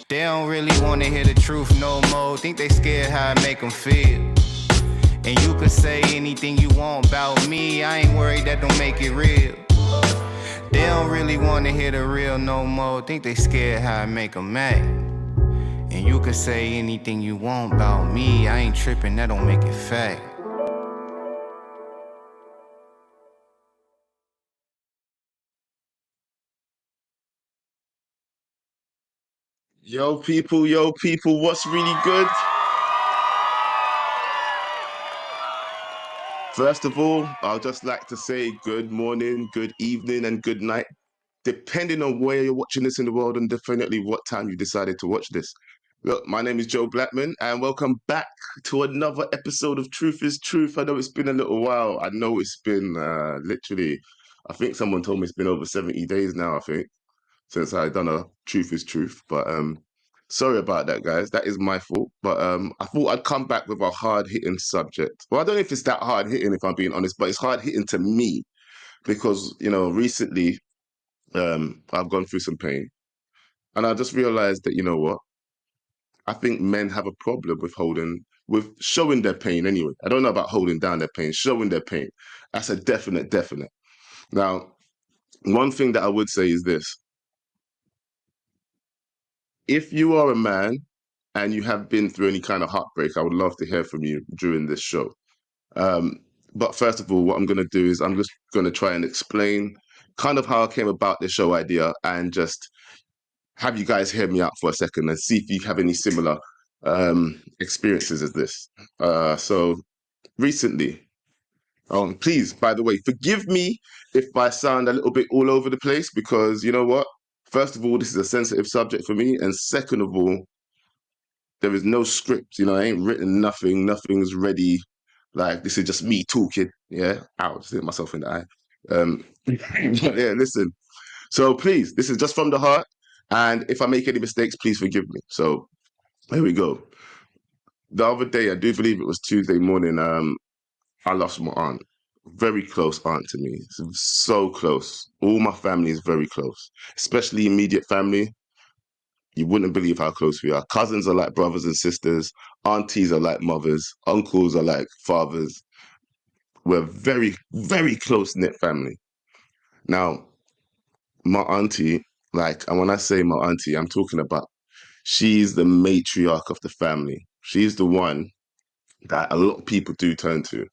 They don't really wanna hear the truth no more. Think they scared how it make them feel. And you could say anything you want about me. I ain't worried, that don't make it real. They don't really wanna hear the real no more. Think they scared how it make them mad. And you could say anything you want about me. I ain't tripping, that don't make it fact. Yo, people, what's really good? First of all, I'd just like to say good morning, good evening, and good night, depending on where you're watching this in the world and definitely what time you decided to watch this. Look, my name is Joe Blackman, and welcome back to another episode of Truth is Truth. I know it's been a little while. I know it's been literally, I think someone told me it's been over 70 days now, I think, since I done a Truth is Truth. But sorry about that, guys. That is my fault. But I thought I'd come back with a hard-hitting subject. Well, I don't know if it's that hard-hitting, if I'm being honest, but it's hard-hitting to me because, recently I've gone through some pain. And I just realized that, you know what? I think men have a problem with showing their pain anyway. I don't know about holding down their pain, showing their pain. That's a definite. Now, one thing that I would say is this. If you are a man and you have been through any kind of heartbreak, I would love to hear from you during this show. Um, but first of all, what I'm going to do is I'm just going to try and explain kind of how I came about the show idea and just have you guys hear me out for a second and see if you have any similar experiences as this. So recently, please, by the way, forgive me if I sound a little bit all over the place because you know what? First of all, this is a sensitive subject for me, and second of all, there is no script. I ain't written nothing. Nothing's ready. Like this is just me talking. Yeah, ow, just hit myself in the eye. Yeah, listen. So please, this is just from the heart. And if I make any mistakes, please forgive me. So here we go. The other day, I do believe it was Tuesday morning. I lost my aunt. Very close aunt to me. So close. All my family is very close, especially immediate family. You wouldn't believe how close we are. Cousins are like brothers and sisters. Aunties are like mothers. Uncles are like fathers. We're very, very close knit family. Now, my auntie, and when I say my auntie, I'm talking about she's the matriarch of the family. She's the one that a lot of people do turn to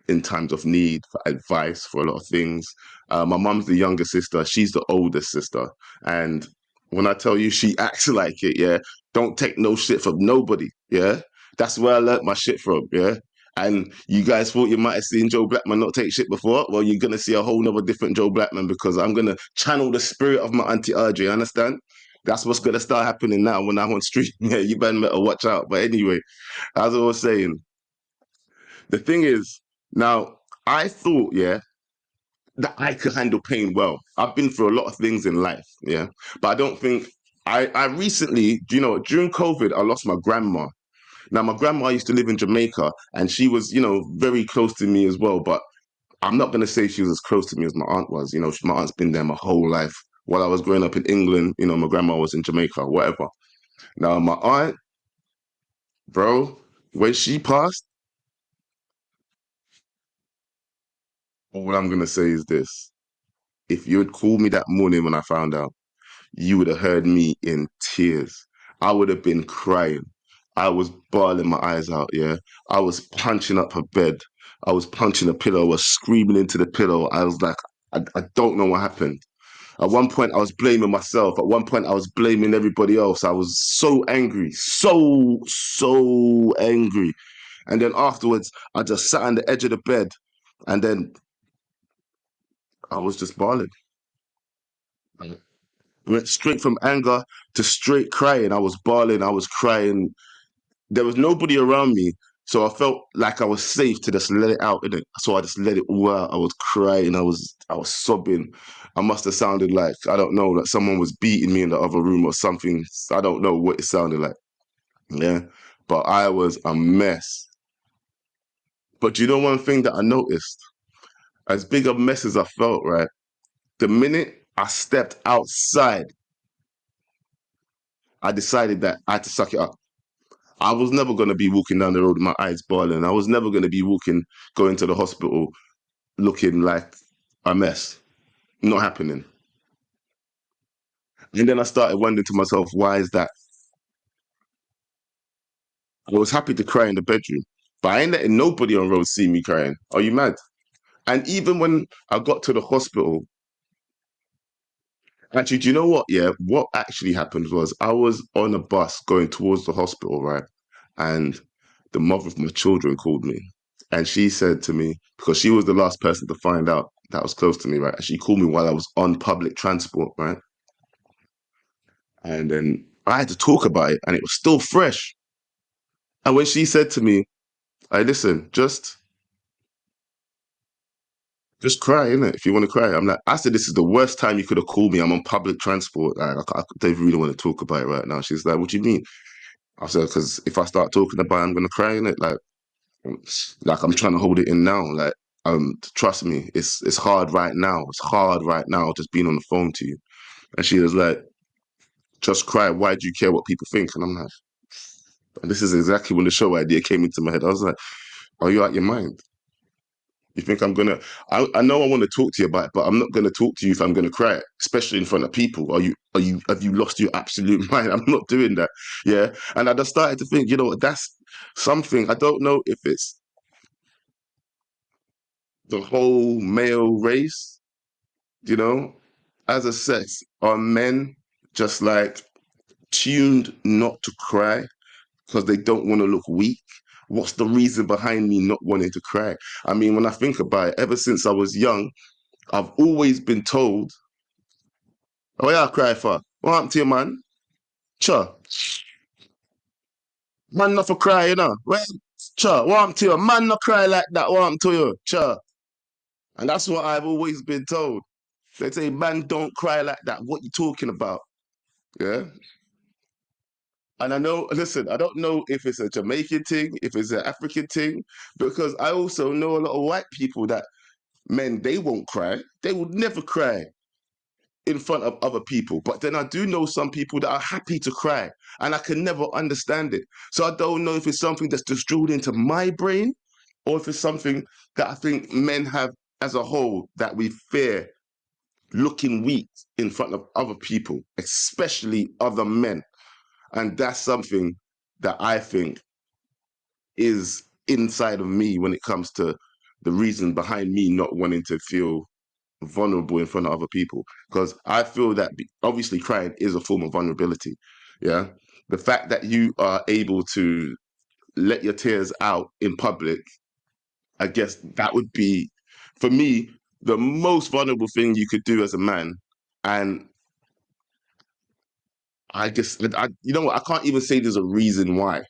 in times of need, for advice, for a lot of things. My mum's the younger sister. She's the oldest sister. And when I tell you she acts like it, yeah, don't take no shit from nobody, yeah? That's where I learnt my shit from, yeah? And you guys thought you might have seen Joe Blackman not take shit before? Well, you're going to see a whole nother different Joe Blackman because I'm going to channel the spirit of my Auntie Audrey, understand? That's what's going to start happening now when I'm on stream. Yeah, you better watch out. But anyway, as I was saying, the thing is, now, I thought, yeah, that I could handle pain well. I've been through a lot of things in life, yeah, but I don't think I recently, during COVID, I lost my grandma. Now, my grandma used to live in Jamaica and she was, very close to me as well, but I'm not going to say she was as close to me as my aunt was. My aunt's been there my whole life. While I was growing up in England, my grandma was in Jamaica, whatever. Now, my aunt, bro, when she passed, all I'm going to say is this. If you had called me that morning when I found out, you would have heard me in tears. I would have been crying. I was bawling my eyes out, yeah. I was punching up her bed. I was punching the pillow. I was screaming into the pillow. I was like, I don't know what happened. At one point, I was blaming myself. At one point, I was blaming everybody else. I was so angry, so angry. And then afterwards, I just sat on the edge of the bed and then I was just bawling. Went straight from anger to straight crying. I was bawling, I was crying. There was nobody around me, so I felt like I was safe to just let it out, innit? So I just let it all out. I was crying, I was sobbing. I must have sounded like, I don't know, like someone was beating me in the other room or something. I don't know what it sounded like. Yeah. But I was a mess. But you know one thing that I noticed? As big a mess as I felt, right? The minute I stepped outside, I decided that I had to suck it up. I was never going to be walking down the road with my eyes boiling. I was never going to be going to the hospital looking like a mess. Not happening. And then I started wondering to myself, why is that? I was happy to cry in the bedroom, but I ain't letting nobody on road see me crying. Are you mad? And even when I got to the hospital, actually, do you know what? Yeah, what actually happened was I was on a bus going towards the hospital, right? And the mother of my children called me. And she said to me, because she was the last person to find out that was close to me, right? And she called me while I was on public transport, right? And then I had to talk about it, and it was still fresh. And when she said to me, "I listen, just cry, innit? If you want to cry." I'm like, I said, this is the worst time you could have called me. I'm on public transport. Like, I don't really want to talk about it right now. She's like, what do you mean? I said, because if I start talking about it, I'm gonna cry, innit? Like I'm trying to hold it in now. Like, trust me, it's hard right now. It's hard right now just being on the phone to you. And she was like, just cry. Why do you care what people think? And I'm like, and this is exactly when the show idea came into my head. I was like, are you out your mind? You think I'm gonna? I know I want to talk to you about it, but I'm not gonna talk to you if I'm gonna cry, especially in front of people. Have you lost your absolute mind? I'm not doing that. Yeah. And I just started to think, you know what, that's something. I don't know if it's the whole male race, you know, as a sex, are men just like tuned not to cry because they don't want to look weak? What's the reason behind me not wanting to cry? I mean, when I think about it, ever since I was young, I've always been told, oh yeah, cry for. What happened to you, man? Sure. Man not for cry, you know. Well, sure, what happened to you? Man not cry like that, what happened to you? Sure. And that's what I've always been told. They say, man, don't cry like that. What you talking about? Yeah. And I know, listen, I don't know if it's a Jamaican thing, if it's an African thing, because I also know a lot of white people that men, they won't cry. They would never cry in front of other people. But then I do know some people that are happy to cry, and I can never understand it. So I don't know if it's something that's just drilled into my brain, or if it's something that I think men have as a whole, that we fear looking weak in front of other people, especially other men. And that's something that I think is inside of me when it comes to the reason behind me not wanting to feel vulnerable in front of other people. Because I feel that obviously crying is a form of vulnerability. Yeah. The fact that you are able to let your tears out in public, I guess that would be, for me, the most vulnerable thing you could do as a man. And I guess, you know what, I can't even say there's a reason why,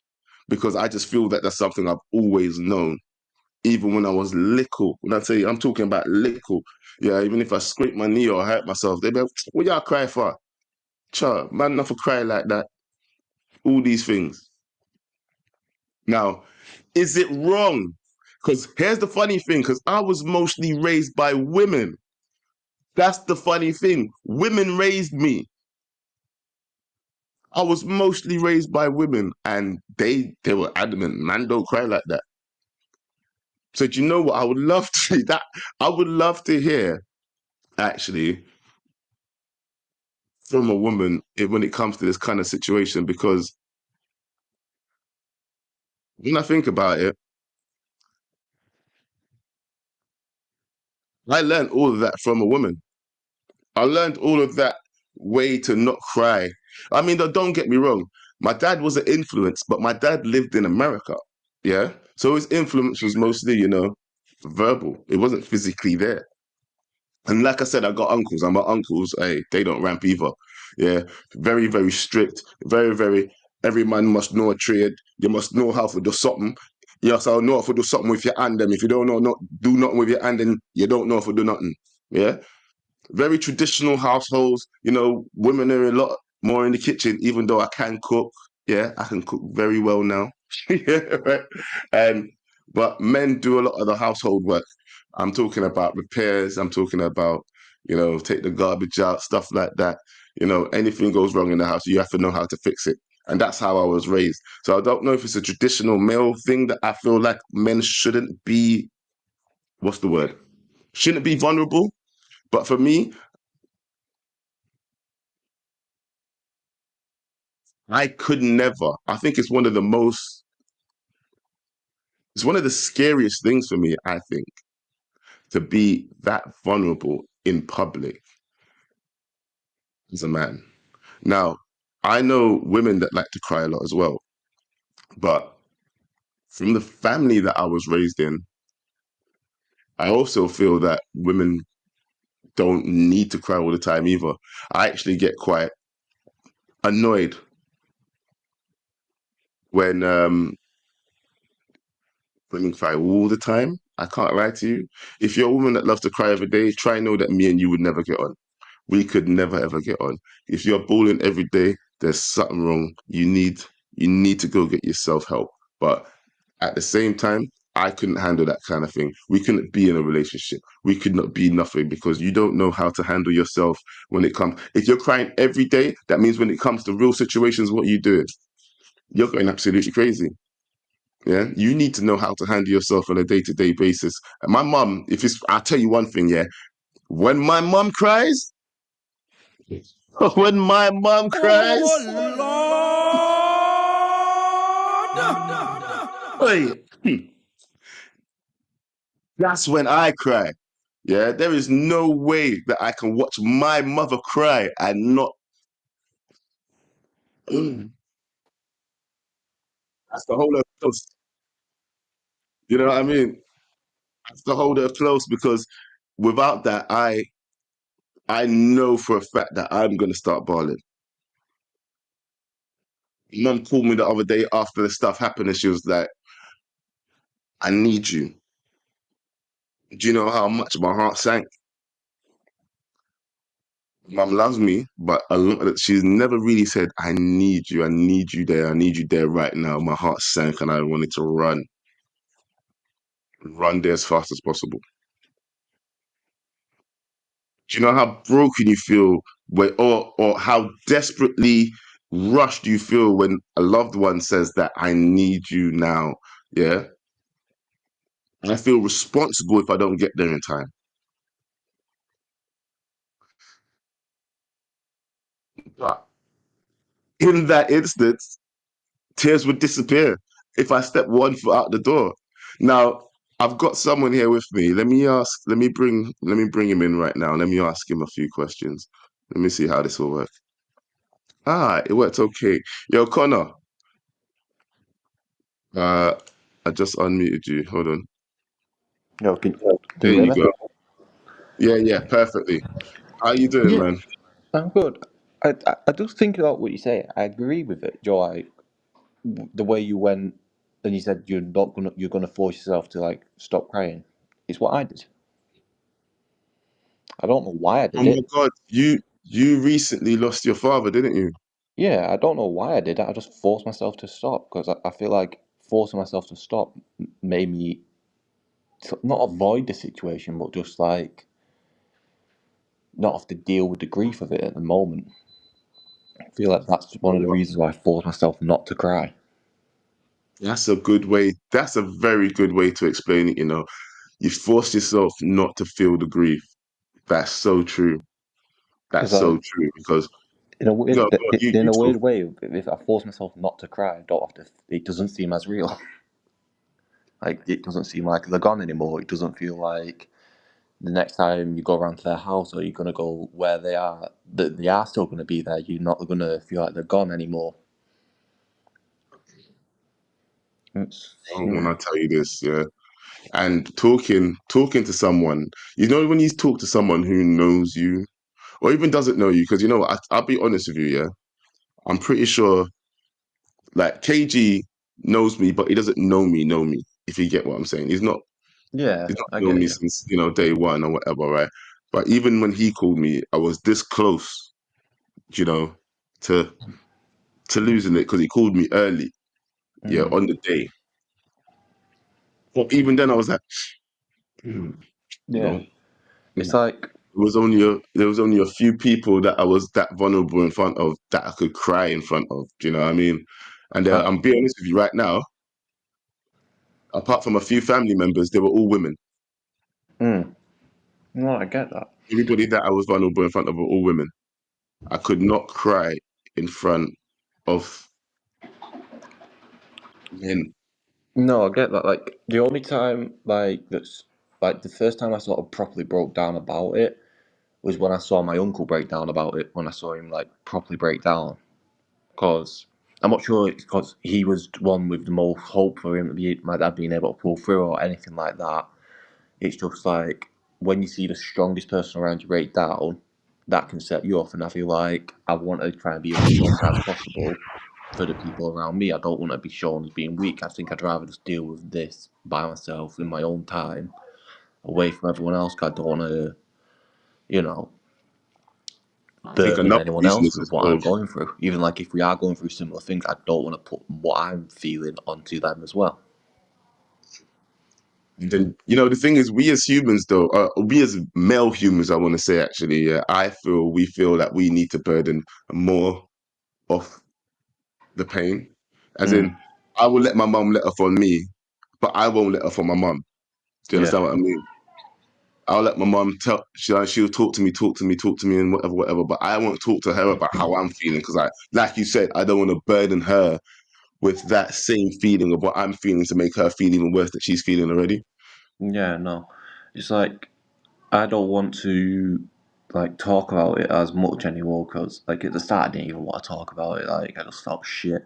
because I just feel that that's something I've always known, even when I was little. When I say I'm talking about little, yeah, even if I scrape my knee or hurt myself, they be like, what y'all cry for? Child, man, not for cry like that. All these things. Now, is it wrong? Because here's the funny thing, because I was mostly raised by women. That's the funny thing. Women raised me. I was mostly raised by women, and they were adamant, man, don't cry like that. So do you know what? I would love to that. I would love to hear actually from a woman when it comes to this kind of situation, because when I think about it, I learned all of that from a woman. I learned all of that way to not cry. I mean, don't get me wrong. My dad was an influence, but my dad lived in America. Yeah. So his influence was mostly, verbal. It wasn't physically there. And like I said, I got uncles, and my uncles, hey, they don't ramp either. Yeah, very, very strict, very, very, every man must know a trade. You must know how to do something. Yes, I'll know how to do something with your hand. Them. If you don't know, not do nothing with your hand, then you don't know how to do nothing. Yeah, very traditional households. Women are a lot more in the kitchen, even though I can cook. Yeah, I can cook very well now. Yeah, right. And but men do a lot of the household work. I'm talking about repairs. I'm talking about, take the garbage out, stuff like that. Anything goes wrong in the house, you have to know how to fix it. And that's how I was raised. So I don't know if it's a traditional male thing that I feel like men shouldn't be, what's the word? Shouldn't be vulnerable. But for me, I could never. I think it's one of the scariest things for me, I think, to be that vulnerable in public as a man. Now, I know women that like to cry a lot as well, but from the family that I was raised in, I also feel that women don't need to cry all the time either. I actually get quite annoyed when women cry all the time. I can't lie to you. If you're a woman that loves to cry every day, try know that me and you would never get on. We could never ever get on. If you're bawling every day, there's something wrong. You need to go get yourself help. But at the same time, I couldn't handle that kind of thing. We couldn't be in a relationship. We could not be nothing because you don't know how to handle yourself when it comes. If you're crying every day, that means when it comes to real situations, what you do, you're going absolutely crazy. Yeah, you need to know how to handle yourself on a day-to-day basis. And my mum, I'll tell you one thing, yeah. When my mum cries, when my mom cries, wait, that's when I cry. Yeah, there is no way that I can watch my mother cry and not. That's the whole of close. You know what I mean? That's the whole of close because without that, I know for a fact that I'm gonna start bawling. Mum called me the other day after the stuff happened, and she was like, "I need you." Do you know how much my heart sank? Mum loves me, but she's never really said, I need you there, I need you there right now." My heart sank and I wanted to run there as fast as possible. Do you know how broken you feel or how desperately rushed you feel when a loved one says that I need you now? Yeah. And I feel responsible if I don't get there in time. But in that instance, tears would disappear if I step one foot out the door. Now, I've got someone here with me. Let me bring him in right now. Let me ask him a few questions. Let me see how this will work. Ah, it worked okay. Yo, Connor, uh, I just unmuted you. Hold on. No, can There you hear you me? go. Yeah, yeah, perfectly. How you doing, Yeah, man? I'm good. I just think about what you say. I agree with it, Joe. The way you went and you said you're gonna force yourself to like stop crying. It's what I did. I don't know why I Oh did my it. God, you recently lost your father, didn't you? Yeah, I don't know why I did it. I just forced myself to stop because I feel like forcing myself to stop made me not avoid the situation, but just like not have to deal with the grief of it at the moment. I feel like that's You one know of the what? reasons why I forced myself not to cry. That's a good way. That's a very good way to explain it. You force yourself not to feel the grief. That's so true. That's Because like so true because in a go, weird, go, in you a talk. weird way, if I force myself not to cry, I don't have to. It doesn't seem as real. Like it doesn't seem like they're gone anymore. It doesn't feel like the next time you go around to their house or you're gonna go where they are, that they are still gonna be there. You're not gonna feel like they're gone anymore. It's, When I tell you this, yeah. And talking to someone, when you talk to someone who knows you or even doesn't know you, because I'll be honest with you, yeah. I'm pretty sure like KG knows me, but he doesn't know me, if you get what I'm saying. yeah, He's not I known get me you. since, day one or whatever, right? But even when he called me, I was this close, you know, to losing it because he called me early, yeah, Mm, on the day. But even then I was like, you yeah, know, it's mm, like. there was only a few people that I was that vulnerable in front of that I could cry in front of. Do you know what I mean? And Uh, I'm being honest with you right now. Apart from a few family members, they were all women. no, I get that. Everybody that I was vulnerable in front of were all women. I could not cry in front of men. No, I get that. Like the only time, that's like the first time I sort of properly broke down about it was when I saw my uncle break down about it. When I saw him like properly break down, because I'm not sure it's because he was the one with the most hope for him, my dad being able to pull through or anything like that. It's just like when you see the strongest person around you break down, that can set you off. And I feel like I want to try and be as strong as possible for the people around me. I don't want to be shown as being weak. I think I'd rather just deal with this by myself in my own time, away from everyone else. 'Cause I don't want to, you know, I think burden another anyone reason else is with as what well. I'm going through. Even like if we are going through similar things, I don't want to put what I'm feeling onto them as well. And then the thing is, we as humans, though, we as male humans, I want to say actually, yeah, we feel that we need to burden more of the pain. As in, Mm, I will let my mum let off on me, but I won't let off on my mum. Do you yeah. understand what I mean? I'll let my mum she'll talk to me, and whatever, whatever. But I won't talk to her about how I'm feeling because like you said, I don't want to burden her with that same feeling of what I'm feeling to make her feel even worse that she's feeling already. Yeah, no. It's like I don't want to like talk about it as much anymore because like at the start I didn't even want to talk about it. Like I just felt shit.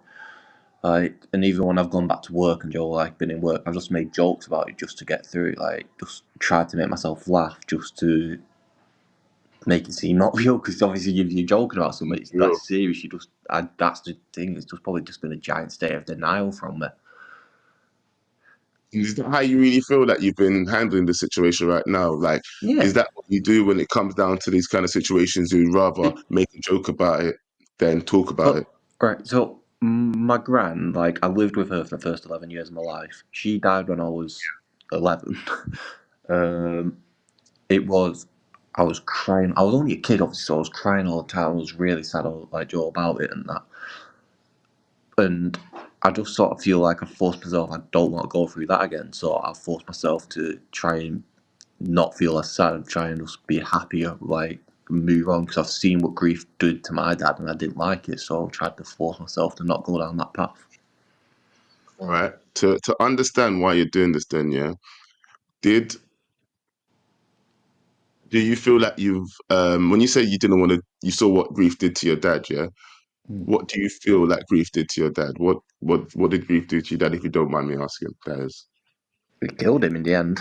Like and even when I've gone back to work and like been in work, I've just made jokes about it just to get through it. Like just tried to make myself laugh just to make it seem not real because obviously if you're joking about something it's that Real. serious. That's the thing. It's just probably just been a giant state of denial from me. Is that how you really feel that you've been handling the situation right now? Like, is Yeah. that what you do when it comes down to these kind of situations? You'd rather It, make a joke about it than talk about it? But right, so my gran, like I lived with her for the first 11 years of my life. She died when I was 11. um, it was I was crying. I was only a kid, obviously, so I was crying all the time. I was really sad, like Joe about it and that. And I just sort of feel like I forced myself. I don't want to go through that again, so I forced myself to try and not feel as sad, try and just be happier, like move on because I've seen what grief did to my dad and I didn't like it, so I tried to force myself to not go down that path. All right. To understand why you're doing this, then, yeah. Did do you feel like you've when you say you didn't want to, you saw what grief did to your dad, yeah? What do you feel like grief did to your dad? What did grief do to your dad? If you don't mind me asking, that is. It killed him in the end.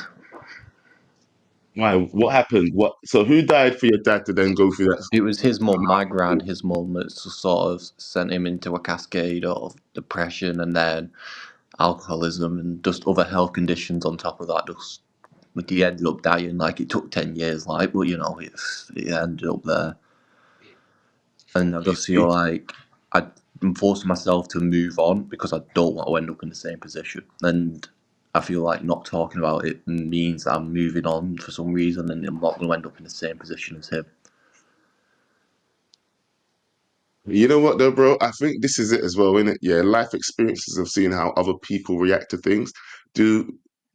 Why? What happened? What? So who died for your dad to then go through that? It was his mum, my gran, his mum, that sort of sent him into a cascade of depression and then alcoholism and just other health conditions on top of that. Just he ended up dying. Like it took 10 years, like, but it ended up there. And I You just feel see, like I'm forcing myself to move on because I don't want to end up in the same position. And I feel like not talking about it means that I'm moving on for some reason and I'm not going to end up in the same position as him. you know what though, bro? I think this is it as well, isn't it? Yeah, life experiences of seeing how other people react to things do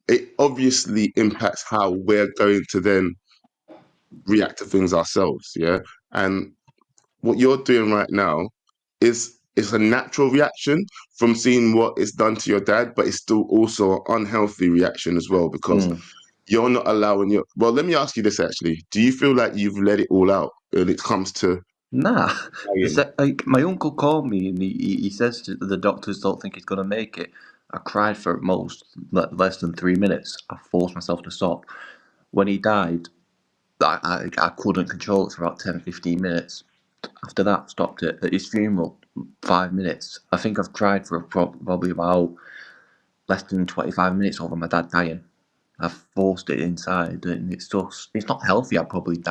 it obviously impacts how we're going to then react to things ourselves. Yeah, and what you're doing right now is a natural reaction from seeing what is done to your dad, but it's still also an unhealthy reaction as well because Mm. you're not allowing your. Well, let me ask you this actually: do you feel like you've let it all out when it comes to Nah, dying? like my uncle called me and he says the doctors don't think he's gonna make it. I cried for at most less than 3 minutes. I forced myself to stop. When he died, I couldn't control it for about 10, 15 minutes. After that, stopped it. At his funeral, 5 minutes. I think I've cried for probably about less than 25 minutes over my dad dying. I've forced it inside, and it's not healthy. I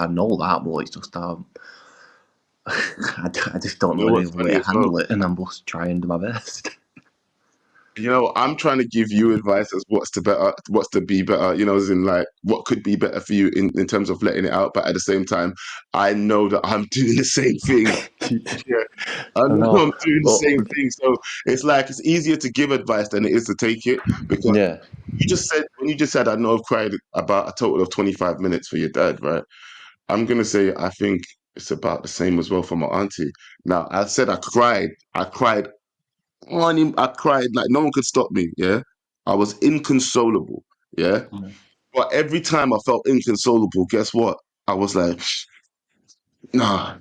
know that, but it's just I just don't You know know any what's other way funny to as well? handle it, and I'm just trying to do my best. You know, I'm trying to give you advice as what's to be better, you know, as in like what could be better for you in terms of letting it out. But at the same time, I know that I'm doing the same thing. Yeah, I I know know. I'm doing the But same thing. So it's like it's easier to give advice than it is to take it because yeah, you just said I know I've cried about a total of 25 minutes for your dad, right? I'm gonna say I think it's about the same as well for my auntie. Now I said I cried on him. I cried like no one could stop me. Yeah, I was inconsolable. Yeah, mm, but every time I felt inconsolable, guess what? I was like, nah,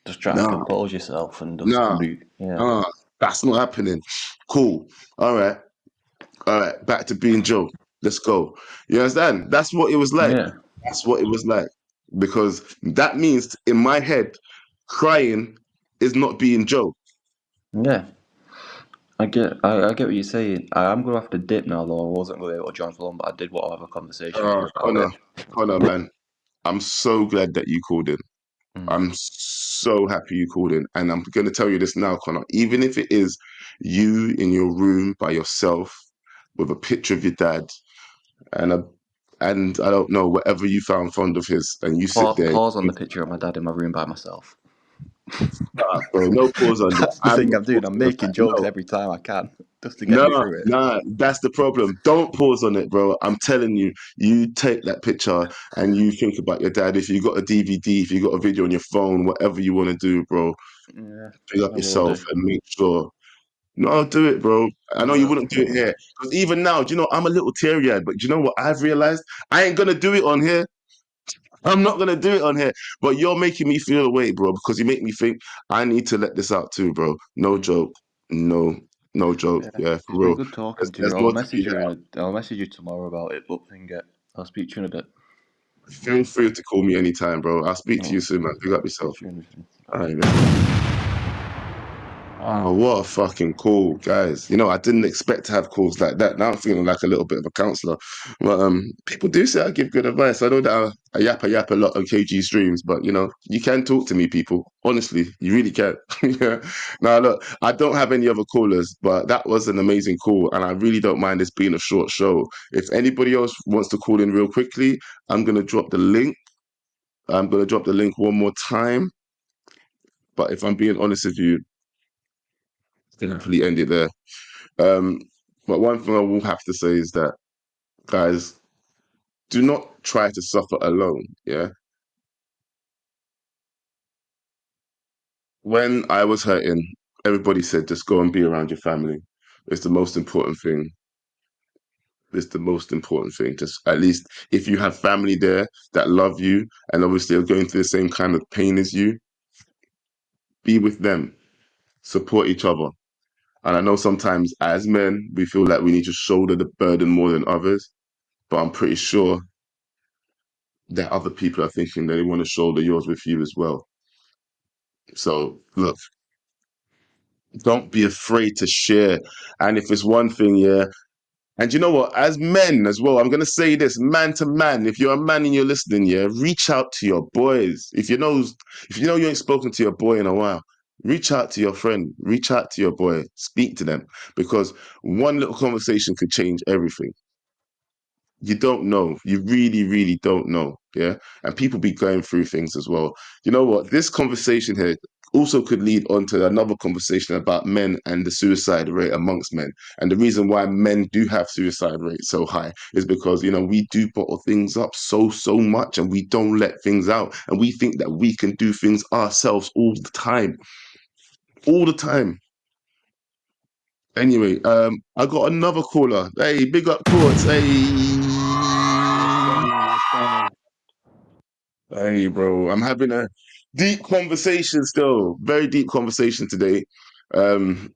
just try and nah, compose yourself and just nah, be. Yeah, nah. That's not happening. Cool. All right. Back to being Joe. Let's go. You understand? That's what it was like. yeah, That's what it was like. Because that means in my head, crying is not being Joe. yeah. I get what you're saying. I'm gonna have to dip now, though. I wasn't gonna be able to join for long, but I did want to have a conversation with you about Connor, it. Connor, man, I'm so glad that you called in. Mm. I'm so happy you called in. And I'm going to tell you this now, Connor. Even if it is you in your room by yourself with a picture of your dad and I don't know, whatever you found fond of his, and you sit there, Pause on the picture of my dad in my room by myself. bro, no pause on that. That's the I'm thing not I'm doing. I'm pausing on making that. jokes No, every time I can just to get me no, through it. nah, that's the problem. Don't pause on it, bro. I'm telling you, you take that picture and you think about your dad. If you got a DVD, if you got a video on your phone, whatever you want to do, bro, Yeah, pick up I will yourself do. and make sure. No, do it, bro. I know you Yeah. wouldn't do it here. Because even now, do you know, I'm a little teary-eyed, but do you know what I've realized? I ain't gonna do it on here. I'm not gonna do it on here. But you're making me feel away, bro, because you make me think I need to let this out too, bro. No Mm. joke. No, no joke. Yeah, Yeah, it's for been real. good talking There's, to you. there's more to be I'll message you tomorrow about it. But think it. I'll speak to you in a bit. Feel free to call me anytime, bro. I'll speak to you No, soon, man. Pick up speak yourself. to you in a bit. All right, man. Oh, what a fucking call, guys. You know, I didn't expect to have calls like that. Now I'm feeling like a little bit of a counselor. But people do say I give good advice. I know that I yap a lot on KG streams, but you know, you can talk to me, people. Honestly, you really can. Yeah. Now look, I don't have any other callers, but that was an amazing call, and I really don't mind this being a short show. If anybody else wants to call in real quickly, I'm gonna drop the link. I'm gonna drop the link one more time. But if I'm being honest with you, I can happily end it there. Um, but one thing I will have to say is that, guys, do not try to suffer alone. Yeah. When I was hurting, everybody said just go and be around your family. It's the most important thing. It's the most important thing. Just at least if you have family there that love you and obviously are going through the same kind of pain as you, be with them, support each other. And I know sometimes as men, we feel like we need to shoulder the burden more than others, but I'm pretty sure that other people are thinking they want to shoulder yours with you as well. So look, don't be afraid to share. And if it's one thing, yeah. And you know what? As men as well, I'm gonna say this, man to man. If you're a man and you're listening, yeah, reach out to your boys. If you know you ain't spoken to your boy in a while, reach out to your friend, reach out to your boy, speak to them. Because one little conversation could change everything. You don't know. You really, really don't know. Yeah. And people be going through things as well. You know what? This conversation here also could lead on to another conversation about men and the suicide rate amongst men. And the reason why men do have suicide rate so high is because, you know, we do bottle things up so much and we don't let things out. And we think that we can do things ourselves all the time. All the time. Anyway, I got another caller. Hey, big up Courts. What's Hey. going on? What's going on? Hey, bro, I'm having a deep conversation still, very deep conversation today. Um,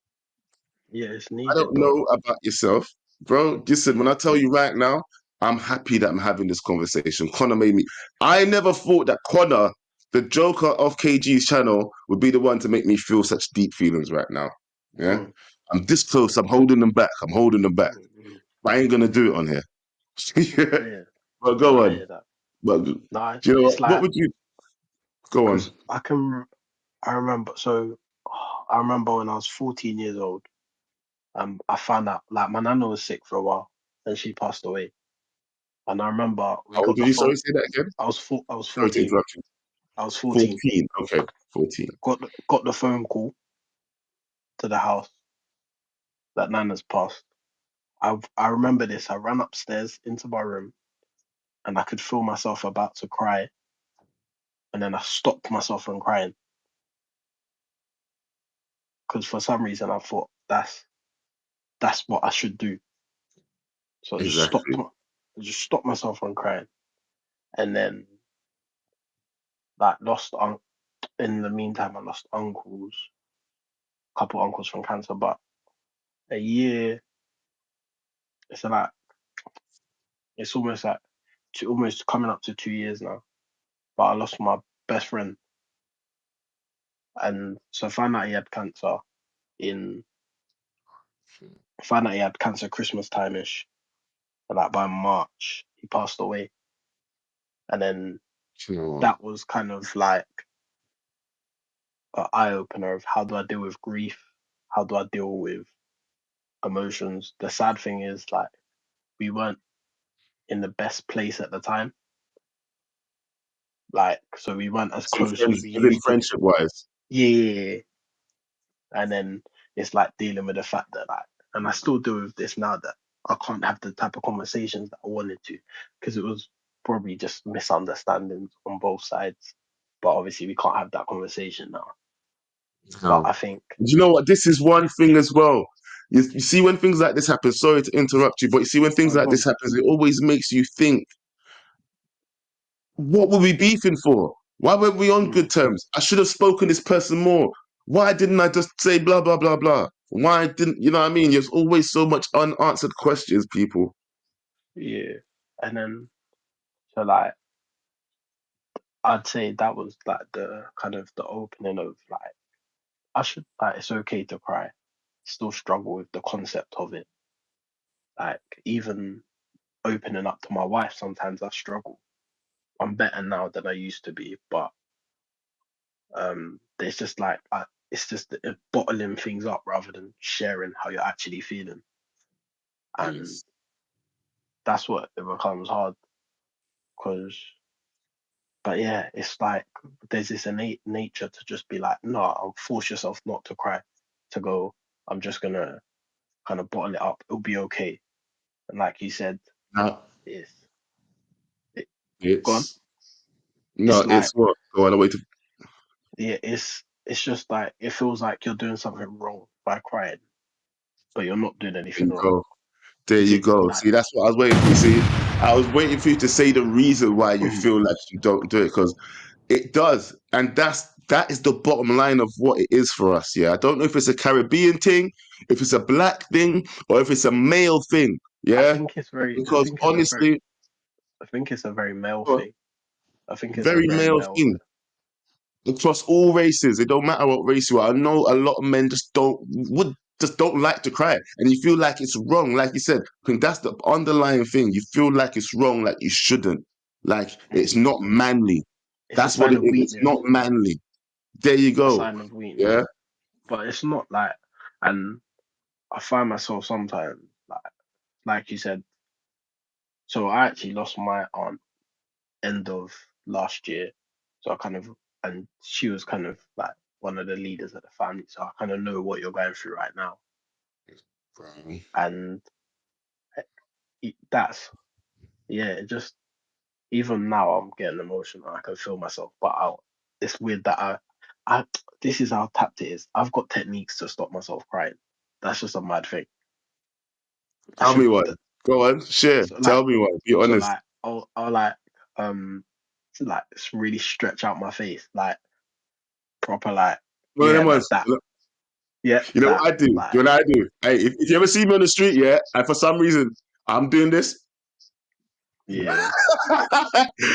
Yeah, it's I needed don't though. know about yourself, bro. Listen, when I tell you right now, I'm happy that I'm having this conversation. Connor made me. I never thought that Connor, the Joker of KG's channel, would be the one to make me feel such deep feelings right now. Yeah, Mm, I'm this close. I'm holding them back. I'm holding them back. mm, mm. I ain't gonna do it on here. Yeah, Yeah, but no, go I on. hear that. But do No, you know it's what? What like would you go on? because I remember. So I remember when I was 14 years old. I found out like my nana was sick for a while and she passed away. And I remember we How old got were the you? phone. Sorry, say that again. I was Sorry to 14. interrupt you. I was 14. 14. Okay, 14. Got the phone call to the house that Nana's passed. I remember this. I ran upstairs into my room and I could feel myself about to cry, and then I stopped myself from crying because for some reason I thought that's what I should do. So Exactly. I just stopped myself from crying, and then like in the meantime I lost uncles, couple uncles from cancer, but a year it's like it's almost like almost coming up to 2 years now. But I lost my best friend, and so I found out he had cancer in found out he had cancer Christmas time ish. And like by March, he passed away. And then You know what? that was kind of like an eye opener of how do I deal with grief? How do I deal with emotions? The sad thing is like we weren't in the best place at the time. Like so we weren't as close as we As in used to be. friendship wise. Yeah. And then it's like dealing with the fact that like and I still deal with this now that I can't have the type of conversations that I wanted to because it was probably just misunderstandings on both sides. But obviously we can't have that conversation now. But No. I think You know what? This is one thing as well. You see, when things like this happen, sorry to interrupt you, but you see, when things I've like this gone, happens, it always makes you think, what were we beefing for? Why weren't we on mm, good terms? I should have spoken this person more. Why didn't I just say blah, blah, blah, blah? Why didn't, you know what I mean? There's always so much unanswered questions, people. yeah. And then so like I'd say that was like the kind of the opening of like I should like it's okay to cry. Still struggle with the concept of it. Like even opening up to my wife sometimes I struggle. I'm better now than I used to be, but it's just like it's just bottling things up rather than sharing how you're actually feeling, and Yes. that's what it becomes hard. Because, but yeah, it's like there's this innate nature to just be like, no, I'll force yourself not to cry, to go. I'm just gonna kind of bottle it up. It'll be okay. And like you said, Now, it's it, gone. it's, no, It's it's like what? Go on, wait. yeah, it's just like it feels like you're doing something wrong by crying, but you're not doing There anything you wrong. go. There Is you it go. like See, that's what I was waiting for. You see, I was waiting for you to say the reason why you mm, feel like you don't do it, because it does, and that is the bottom line of what it is for us. Yeah, I don't know if it's a Caribbean thing, if it's a black thing, or if it's a male thing. Yeah, I because think it's a very honestly, I think it's a very male well, thing. I think it's a very very male male thing across all races. It don't matter what race you are. I know a lot of men just don't like to cry, and you feel like it's wrong. Like you said, I think that's the underlying thing. You feel like it's wrong, like you shouldn't, like it's thing. not manly. It's a That's what sign it of is. It's weakness. not manly. There you A go. sign of weakness. Yeah. But it's not like and I find myself sometimes like you said, so I actually lost my aunt end of last year. So I kind of and she was kind of like one of the leaders of the family. So I kind of know what you're going through right now. Bro. And that's yeah, it just even now I'm getting emotional. I can feel myself, but it's weird that I this is how tapped it is. I've got techniques to stop myself crying. That's just a mad thing. I Tell me should one. Go on, share. so like Tell me one. Be so honest. like I'll like um like really stretch out my face like proper like One of yeah them like ones. that yeah You know that what I do? You like know what I do? Hey, if you ever see me on the street, yeah, and for some reason I'm doing this, yeah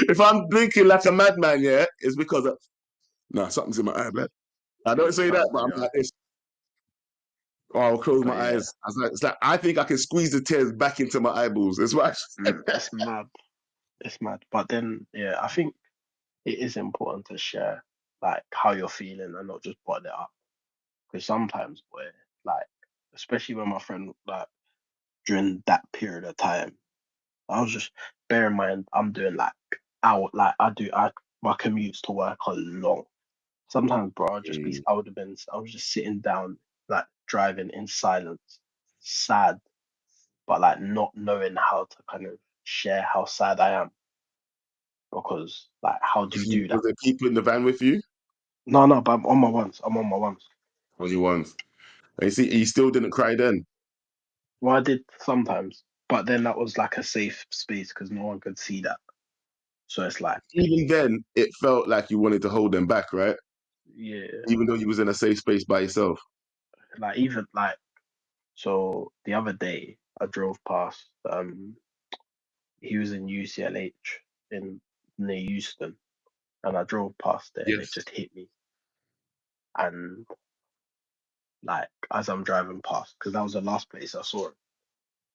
if I'm blinking like a madman, yeah, it's because of, nah, something's in my eye, man. I don't say that, something's but in I'm your eye. like this. Or I'll close my But yeah eyes. It's like I think I can squeeze the tears back into my eyeballs. That's why. it's mad it's mad. But then yeah I think it is important to share like how you're feeling and not just bottle it up. Because sometimes, boy, like especially when my friend like during that period of time, I was just bear in mind I'm doing like hour like I my commutes to work are long. Sometimes, bro, Mm. I was just sitting down, like driving in silence, sad, but like not knowing how to kind of share how sad I am because like how do you do that? Was there people in the van with you? No, no, but I'm on my ones. I'm on my ones. Only ones. And you see, you still didn't cry then. Well, I did sometimes, but then that was like a safe space because no one could see that. So it's like, Even then, it felt like you wanted to hold them back, right? yeah, Even though you was in a safe space by yourself. like even like so the other day I drove past. He was in UCLH in near Houston, and I drove past there, and it Yes. just hit me. And like as I'm driving past, because that was the last place I saw it.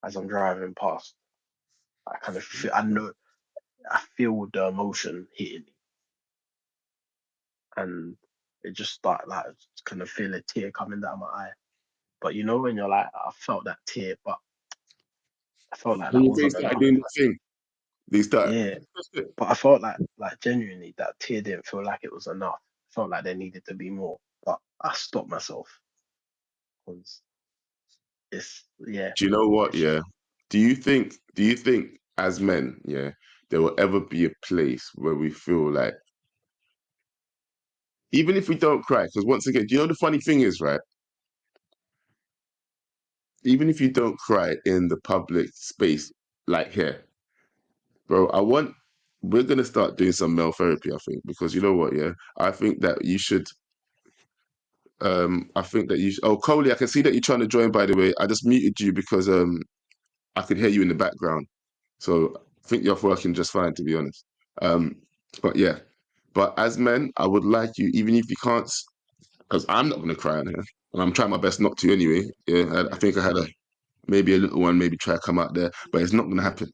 As I'm driving past, I kind of feel, I feel the emotion hitting me, and it just started like kind of feel a tear coming down my eye. But you know when you're like, I felt that tear, but I felt like that And they wasn't started enough. doing the thing. They start. Yeah, but I felt like genuinely that tear didn't feel like it was enough. I felt like there needed to be more, but I stopped myself because it's yeah, Do you know what? it's just Yeah. Do you think as men, yeah, there will ever be a place where we feel like, even if we don't cry, because once again, do you know the funny thing is, right? Even if you don't cry in the public space, like here, bro, we're gonna start doing some male therapy, I think, because you know what, yeah, I think that you should. I think that you. Oh, Coley, I can see that you're trying to join. By the way, I just muted you because I could hear you in the background. So I think you're working just fine, to be honest. Um, but yeah, but as men, I would like you, even if you can't, because I'm not going to cry on here, and I'm trying my best not to anyway. Yeah, I yeah. think I had maybe a little one, maybe try to come out there, but it's not going to Yeah. happen.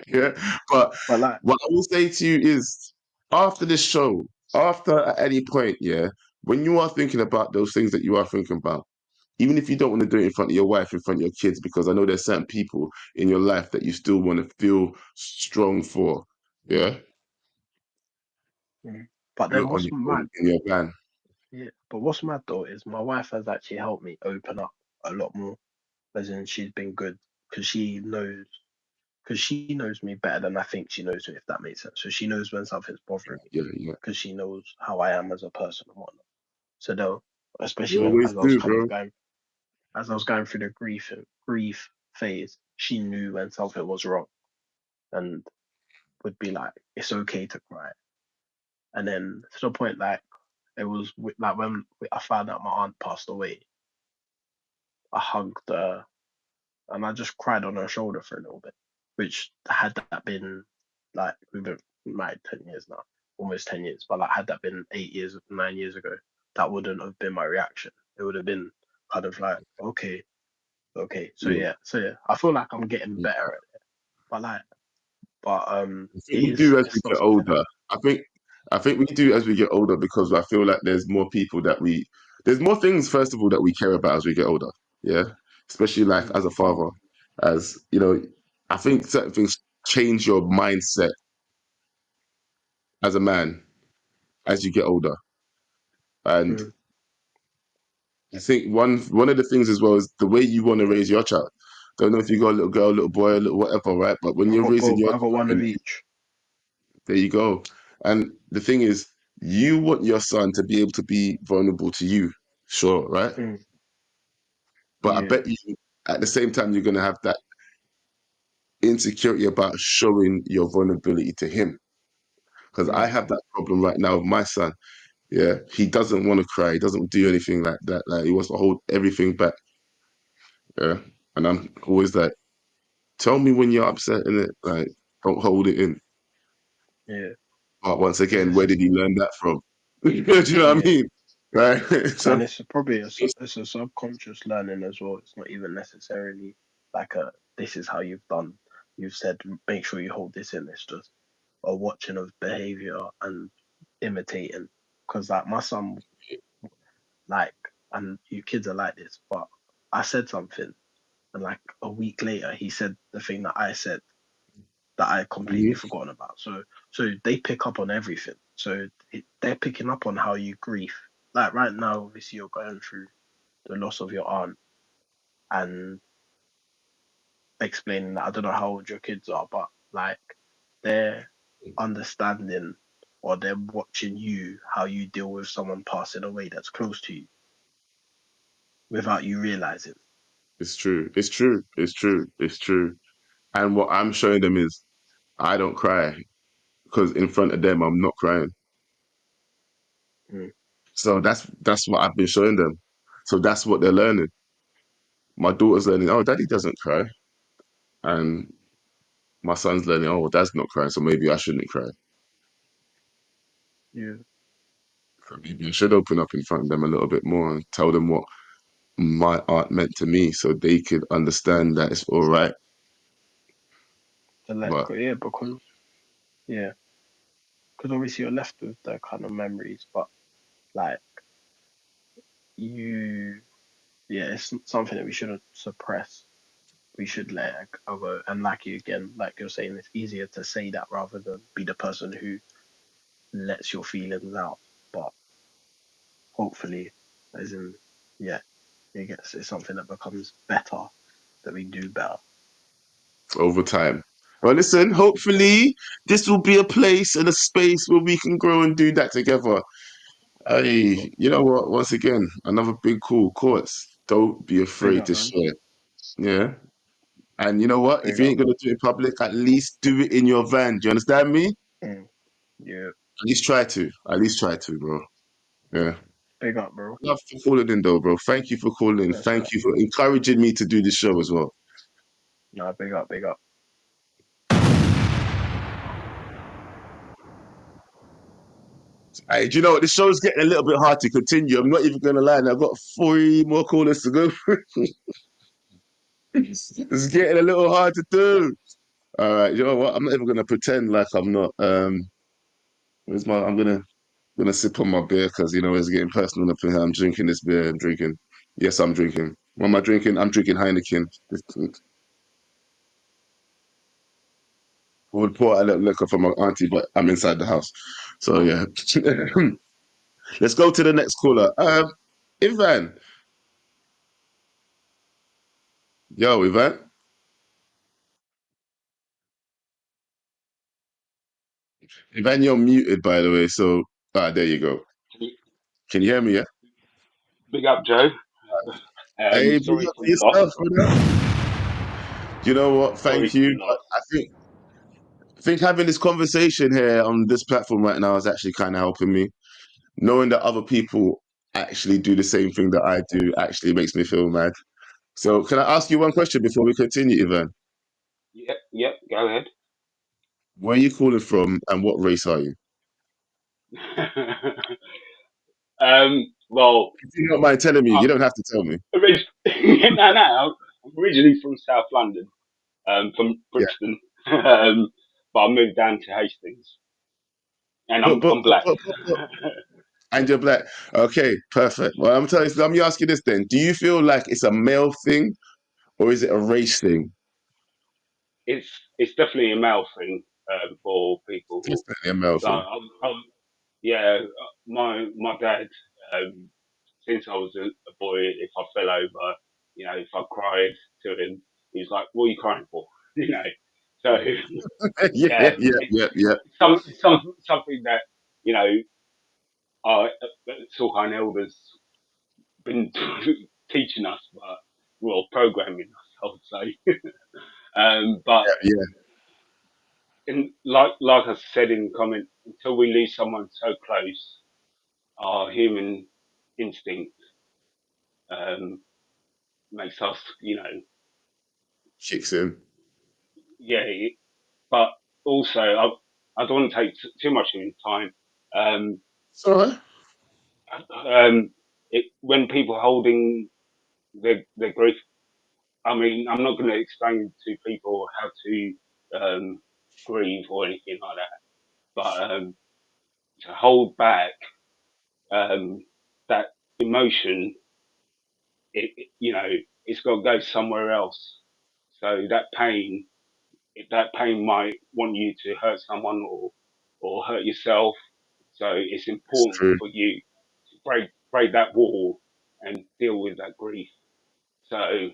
Yeah, but But like, what I will say to you is, after this show, after at any point, yeah, when you are thinking about those things that you are thinking about, even if you don't want to do it in front of your wife, in front of your kids, because I know there's certain people in your life that you still want to feel strong for. Yeah, mm. But do then it on what's your mad? own in your van. Yeah. But what's mad though is my wife has actually helped me open up a lot more. As in, she's been good because she knows me better than I think she knows me, if that makes sense. So she knows when something's bothering me Yeah, yeah. because she knows how I am as a person and whatnot. So though, You especially when always do, bro. as I was going through the grief phase, she knew when something was wrong and would be like, "It's okay to cry." And then to the point like it was like when I found out my aunt passed away, I hugged her and I just cried on her shoulder for a little bit. Which had that been like we've been married 10 years now, almost 10 years, but like had that been 8 years, 9 years ago, that wouldn't have been my reaction. It would have been kind of like, okay, okay. So Yeah, yeah, I feel like I'm getting yeah. better at it. But like but I think it we is do as it's we still get something that older. I think we do as we get older because I feel like there's more things first of all that we care about as we get older. Yeah, especially like mm, as a father, as you know, I think certain things change your mindset as a man as you get older. And mm. I think one of the things as well is the way you want to raise your child. Don't know if you got a little girl, a little boy, a little whatever, right? But when I you're got raising both. your I got one of children, each. there you go. And the thing is, you want your son to be able to be vulnerable to you, sure, right? Mm, But I yeah. bet you at the same time you're gonna have that insecurity about showing your vulnerability to him. Because I Mm, have that problem right now with my son. Yeah, he doesn't want to cry. He doesn't do anything like that. Like he wants to hold everything back. Yeah, and I'm always like, tell me when you're upset in it. Like, don't hold it in. yeah. But once Because again, it's where just did he learn that from? Do you know what I yeah. mean? Right. So And it's probably it's a subconscious learning as well. It's not even necessarily like a this is how you've done. You've said make sure you hold this in. It's just a watching of behavior and imitating. Because like my son, like, and you kids are like this, but I said something, and like a week later, he said the thing that I said that I completely Mhm. forgotten about. So they pick up on everything. So they're picking up on how you grieve. Like right now, obviously you're going through the loss of your aunt and explaining that I don't know how old your kids are, but like they're understanding or they're watching you how you deal with someone passing away that's close to you without you realizing. It's true. It's true. It's true. It's true. And what I'm showing them is I don't cry because in front of them I'm not crying. Mm. So that's what I've been showing them. So that's what they're learning. My daughter's learning, oh, daddy doesn't cry. And my son's learning, oh, well, dad's not crying, so maybe I shouldn't cry. Yeah, So maybe I should open up in front of them a little bit more and tell them what my art meant to me so they could understand that it's all right. to let But go. Yeah, because obviously you're left with the kind of memories, but like you, yeah, it's something that we shouldn't suppress. We should let it go. And like you again, like you're saying, it's easier to say that rather than be the person who lets your feelings out. But hopefully, as in, yeah, it's something that becomes better, that we do better. over time. Well, listen, hopefully this will be a place and a space where we can grow and do that together. Hey, you know what? Once again, another big cool course. Don't be Big afraid up, to man. share. Yeah. And you know what? If Big you up. ain't gonna do it in public, at least do it in your van. Do you understand me? Mm, yeah. At least try to. At least try to, bro. Yeah. Big up, bro. Love for calling in though, bro. Thank you for calling in. That's Thank that. you for encouraging me to do this show as well. No, big up, big up. Hey, do you know what? The show's getting a little bit hard to continue. I'm not even gonna lie. I've got 3 more callers to go. It's getting a little hard to do. All right, you know what? I'm not even gonna pretend like I'm not. Where's my? I'm gonna sip on my beer because you know it's getting personal up in here. I'm drinking this beer. I'm drinking. Yes, I'm drinking. What am I drinking? I'm drinking Heineken. I would pour a little liquor for my auntie, but I'm inside the house. So yeah. Let's go to the next caller. Ivan. Yo, Ivan. Ivan, you're muted by the way. So there you go. Can you hear me? Yeah. Big up, Joe. Hey, big Sorry up for to the loss. yourself, brother. You know what? Sorry Thank for the you. loss. I think having this conversation here on this platform right now is actually kind of helping me. Knowing that other people actually do the same thing that I do actually makes me feel mad. So, can I ask you one question before we continue, Ivan? Yep, yep. Go ahead. Where are you calling from, and what race are you? Well, If you don't mind telling me, you I'm don't have to tell me. no. I'm originally from South London, from Yeah, Brixton, but I moved down to Hastings, and but I'm black. and you're black. Okay, perfect. Well, I'm telling you. Let me ask you this then: do you feel like it's a male thing or is it a race thing? It's definitely a male thing for people It's who. definitely a male Like, thing. yeah, my dad. Since I was a boy, if I fell over, if I cried to him, he's like, "What are you crying for?" You know. So Yeah, yeah, yeah, yeah, yeah. something that you know our Sulhan elders been teaching us, but well, programming us, I would say. But Yeah, like I said in the comment, until we lose someone so close, our human instinct um, makes us, kicks in. yeah. But also, I don't want to take too much of your time. Um, It's all right. when people are holding their grief, I mean, I'm not going to explain to people how to grieve or anything like that, but to hold back um, that emotion, it, you know, it's got to go somewhere else. So that pain might want you to hurt someone or hurt yourself. So it's It's important true. for you to break that wall and deal with that grief. So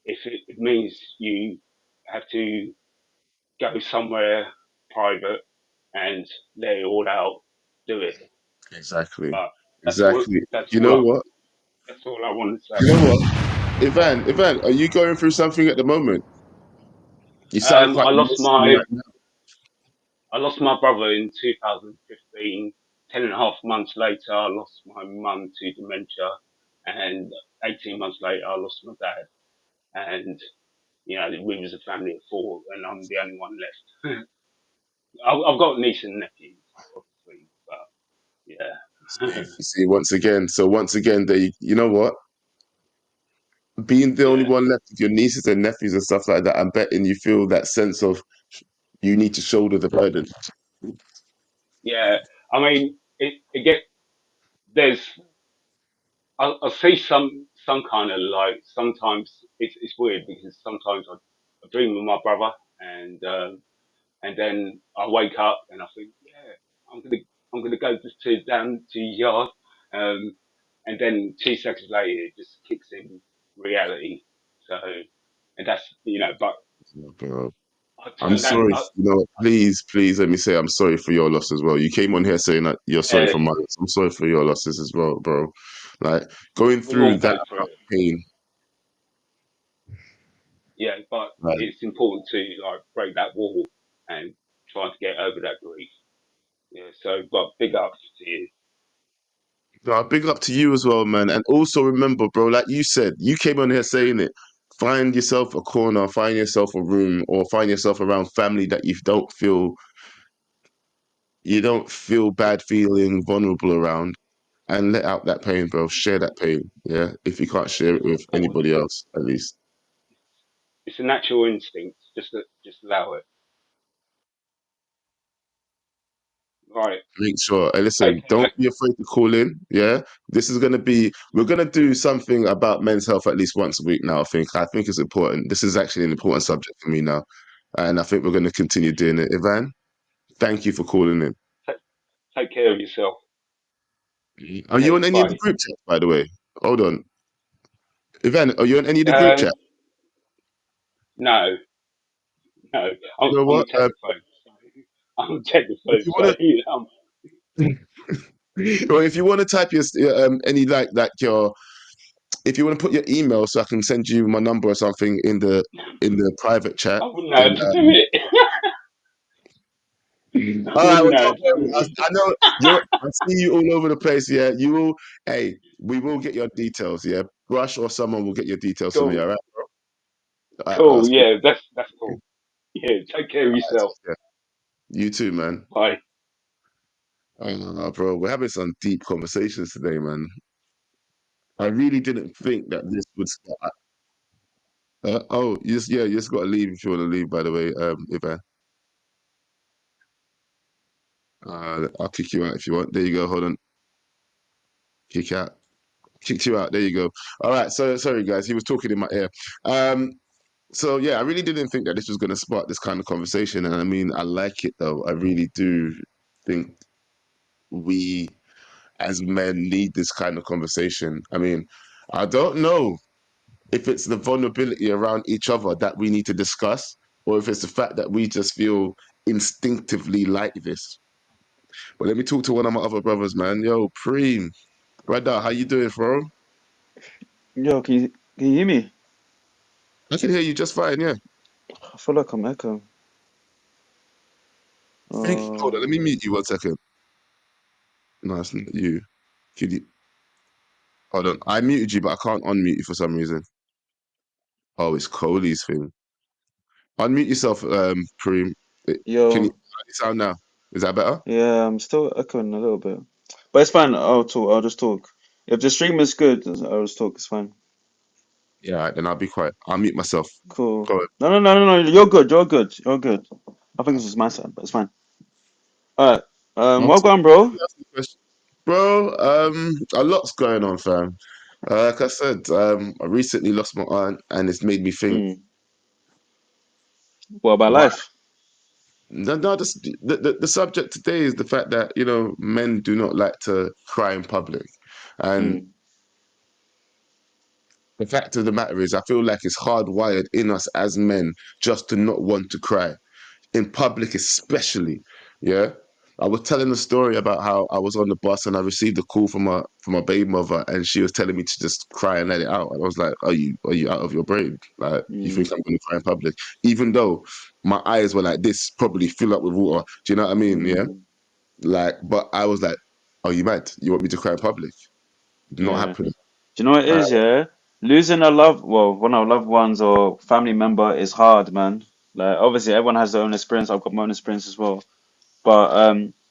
if it means you have to go somewhere private and let it all out, do it. Exactly. But that's all. Exactly. That's You all. know what? That's all I want to You know say. what? Ivan, are you going through something at the moment? You sound quite I lost emotional my right now. I lost my brother in 2015. 10.5 months later, I lost my mum to dementia, and 18 months later, I lost my dad. And we was a family of four, and I'm the only one left. I've got nieces and nephews, obviously, but yeah, You see, once again, you know what? Being the only yeah, one left with your nieces and nephews and stuff like that, I'm betting you feel that sense of you need to shoulder the burden. yeah. I mean, it get there's I'll see some kind of like sometimes it's weird because sometimes I dream of my brother and then I wake up and I think yeah I'm gonna go down to your yard and then 2 seconds later it just kicks in reality. So and that's but Bro, I I'm turned that sorry. You know, what? Please let me say I'm sorry for your loss as well. You came on here saying that you're sorry yeah, for my loss. I'm sorry for your losses as well, bro. Like going we all through that go through it. pain. Yeah, but Like, it's important to like break that wall and try to get over that grief. Yeah, so but big ups to you. no, big up to you as well, man. And also remember, bro, like you said, you came on here saying it. Find yourself a corner, find yourself a room, or find yourself around family that you don't feel bad feeling vulnerable around, and let out that pain, bro. Share that pain. Yeah. If you can't Yeah, share it it's with important. anybody else, at least. It's a natural instinct. Just allow it. Right. Make sure. Hey, Take listen, care. don't be afraid to call in. Yeah. We're gonna do something about men's health at least once a week now. I think it's important. This is actually an important subject for me now. And I think we're gonna continue doing it. Ivan, thank you for calling in. Take, take care of yourself. Are you Okay. on any of the Bye. group chats, by the way? Hold on. Ivan, are you on any of the group Um. chat? No. No. I'm You know I'm a what? technophobe. So I'm a If technophobe. you So wanna or if you want to type your any like your if you want to put your email so I can send you my number or something in the private chat, I wouldn't know then how to do it. I all right. wouldn't Well, know how don't to worry. do I know I see you all over the place. Yeah, you will. Hey, we will get your details. Yeah, Brush or someone will get your details for me. Cool. All right. All right. I'll Cool. speak. Yeah. That's cool. Yeah. Take care of yourself. Yeah. You too, man. Bye. Bro, we're having some deep conversations today, man. I really didn't think that this would start. Oh, you just got to leave if you want to leave. By the way, Ivan, I'll kick you out if you want. There you go. Hold on, kick out, kicked you out. There you go. All right. So sorry, guys. He was talking in my ear. Um, so yeah, I really didn't think that this was going to spark this kind of conversation, and I mean, I like it though. I really do think we as men need this kind of conversation. I mean, I don't know if it's the vulnerability around each other that we need to discuss, or if it's the fact that we just feel instinctively like this. But let me talk to one of my other brothers, man. Yo, Preem, brother, how you doing, bro? Yo, can you hear me? I can hear you just fine. Yeah. I feel like I'm echoing. Hold on, let me Uh, mute you 1 second. No, it's not you. Could you? Hold on. I muted you, but I can't unmute you for some reason. Oh, it's Cody's thing. Unmute yourself, Preem. Can you yo, sound now? Is that better? yeah, I'm still echoing a little bit, but it's fine. I'll talk. I'll just talk. If the stream is good, I'll just talk. It's fine. Yeah, all right, then I'll be quiet. I'll mute myself. Cool. Go ahead. No. You're good. You're good. You're good. I think this is my side, but it's fine. All right. Okay. Well done, bro. Ask me a question. Bro, a lot's going on, fam. Like I said, I recently lost my aunt, and it's made me think. Mm. What about Why? life? No, the subject today is the fact that men do not like to cry in public, and Mm. the fact of the matter is, I feel like it's hardwired in us as men just to not want to cry in public, especially. Yeah. I was telling a story about how I was on the bus and I received a call from my baby mother, and she was telling me to just cry and let it out. And I was like, "Are you out of your brain? Like, you think Mm. I'm going to cry in public?" Even though my eyes were like this, probably fill up with water. Do you know what I mean? Yeah. Mm. Like, but I was like, "Are you mad? You want me to cry in public? Not Yeah. happening." Do you know what it Uh, is, yeah? Losing a love, well, one of our loved ones or family member is hard, man. Like, obviously, everyone has their own experience. I've got my own experience as well. But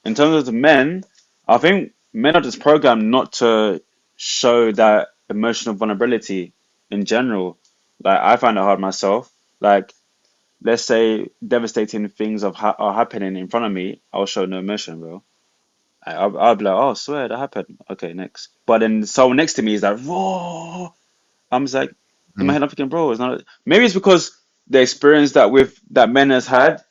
in terms of the men, I think men are just programmed not to show that emotional vulnerability in general. Like, I find it hard myself. Like, let's say devastating things are happening in front of me, I'll show no emotion, bro. I'll be like, oh, swear that happened. Okay, next. But then someone next to me is like, whoa. I'm just like, in my mm, head, I'm thinking, bro, it's not. Maybe it's because the experience that men has had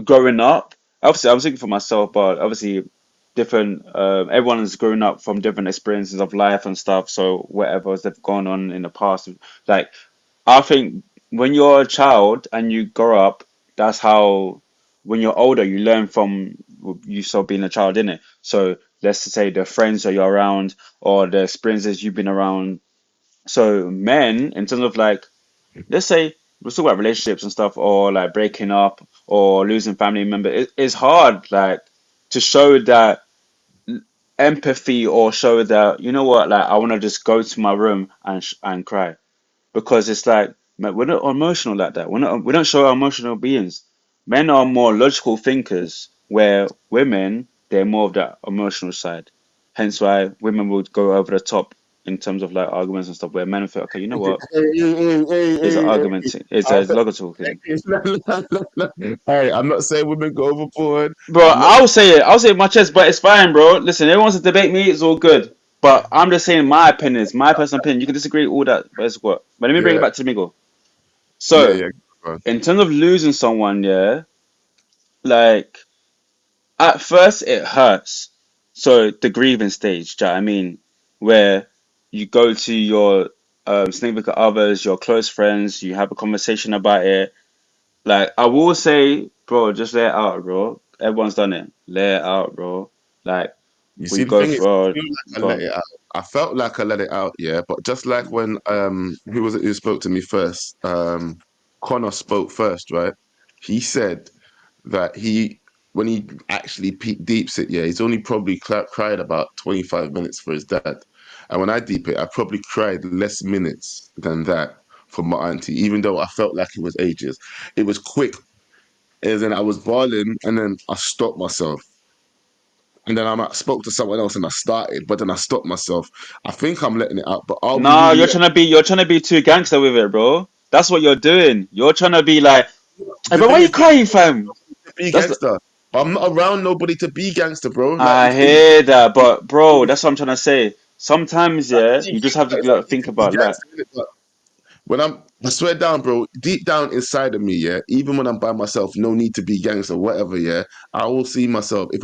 growing up. Obviously, I'm speaking for myself, but obviously, different. Everyone is growing up from different experiences of life and stuff. So whatever they've gone on in the past, like I think when you're a child and you grow up, that's how. When you're older, you learn from you saw being a child, innit? So let's say the friends that you're around or the experiences you've been around. So men, in terms of like, let's say we're talking about relationships and stuff, or like breaking up or losing family member, it's hard like to show that empathy or show that you know what, like I want to just go to my room and cry because it's like man, we're not emotional like that. We don't show our emotional beings. Men are more logical thinkers, where women they're more of that emotional side. Hence why women would go over the top in terms of like arguments and stuff. Where men feel okay, you know what, it's an hey. argument, it's a logical thing. Hey, I'm not saying women go overboard. Bro, I'm not. I'll say it my chest, but it's fine, bro. Listen, everyone wants to debate me, it's all good. But I'm just saying my opinion, it's my personal opinion. You can disagree, all that, but it's what. But let me bring it Yeah, back to Migo. yeah, So, yeah. Go on. in terms of losing someone, yeah, like at first it hurts. So the grieving stage, do you know what I mean? Where you go to your significant others, your close friends, you have a conversation about it. Like I will say, bro, just let it out, bro. Everyone's done it. Let it out, bro. Like You we see, the go thing is, I for feel like I let gone. it out. I felt like I let it out, yeah. But just like when who was it who spoke to me first? Connor spoke first, right? He said that when he actually deeps it, yeah, he's only probably cried about 25 minutes for his dad. And when I deep it, I probably cried less minutes than that for my auntie, even though I felt like it was ages. It was quick, as in I was bawling and then I stopped myself. And then spoke to someone else and I started, but then I stopped myself. I think I'm letting it out, but are we Nah, really letting you're trying to be too gangster with it, bro. That's what you're doing. You're trying to be like, it? hey, The but why thing you is, crying, fam? to be That's the, gangster. I'm not around nobody to be gangster, bro. Like, I hear that, but bro, that's what I'm trying to say. Sometimes, yeah, you you just think have to it's like like, you think can be about that. gangster, innit? When I swear down, bro, deep down inside of me, yeah, even when I'm by myself, no need to be gangster, whatever, yeah, I will see myself if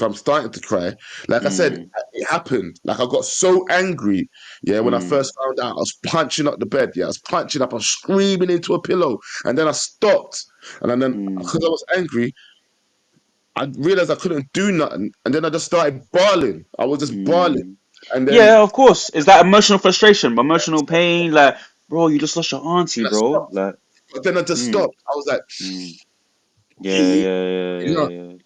I'm starting to cry. Like I said, Mm, it happened. Like I got so angry, yeah, when I mm, first found out, I was punching up the bed, yeah, I was punching up, I was screaming into a pillow, and then I stopped, and then mm, because I was angry, I realized I couldn't do nothing, and then I just started bawling. I was just bawling, mm. and then Yeah, of course. It's that emotional frustration, emotional pain. Like, bro, you just lost your auntie, I bro. stopped. Like, But then I just mm, stopped. I was like, mm. Yeah, yeah, yeah, yeah, enough. yeah,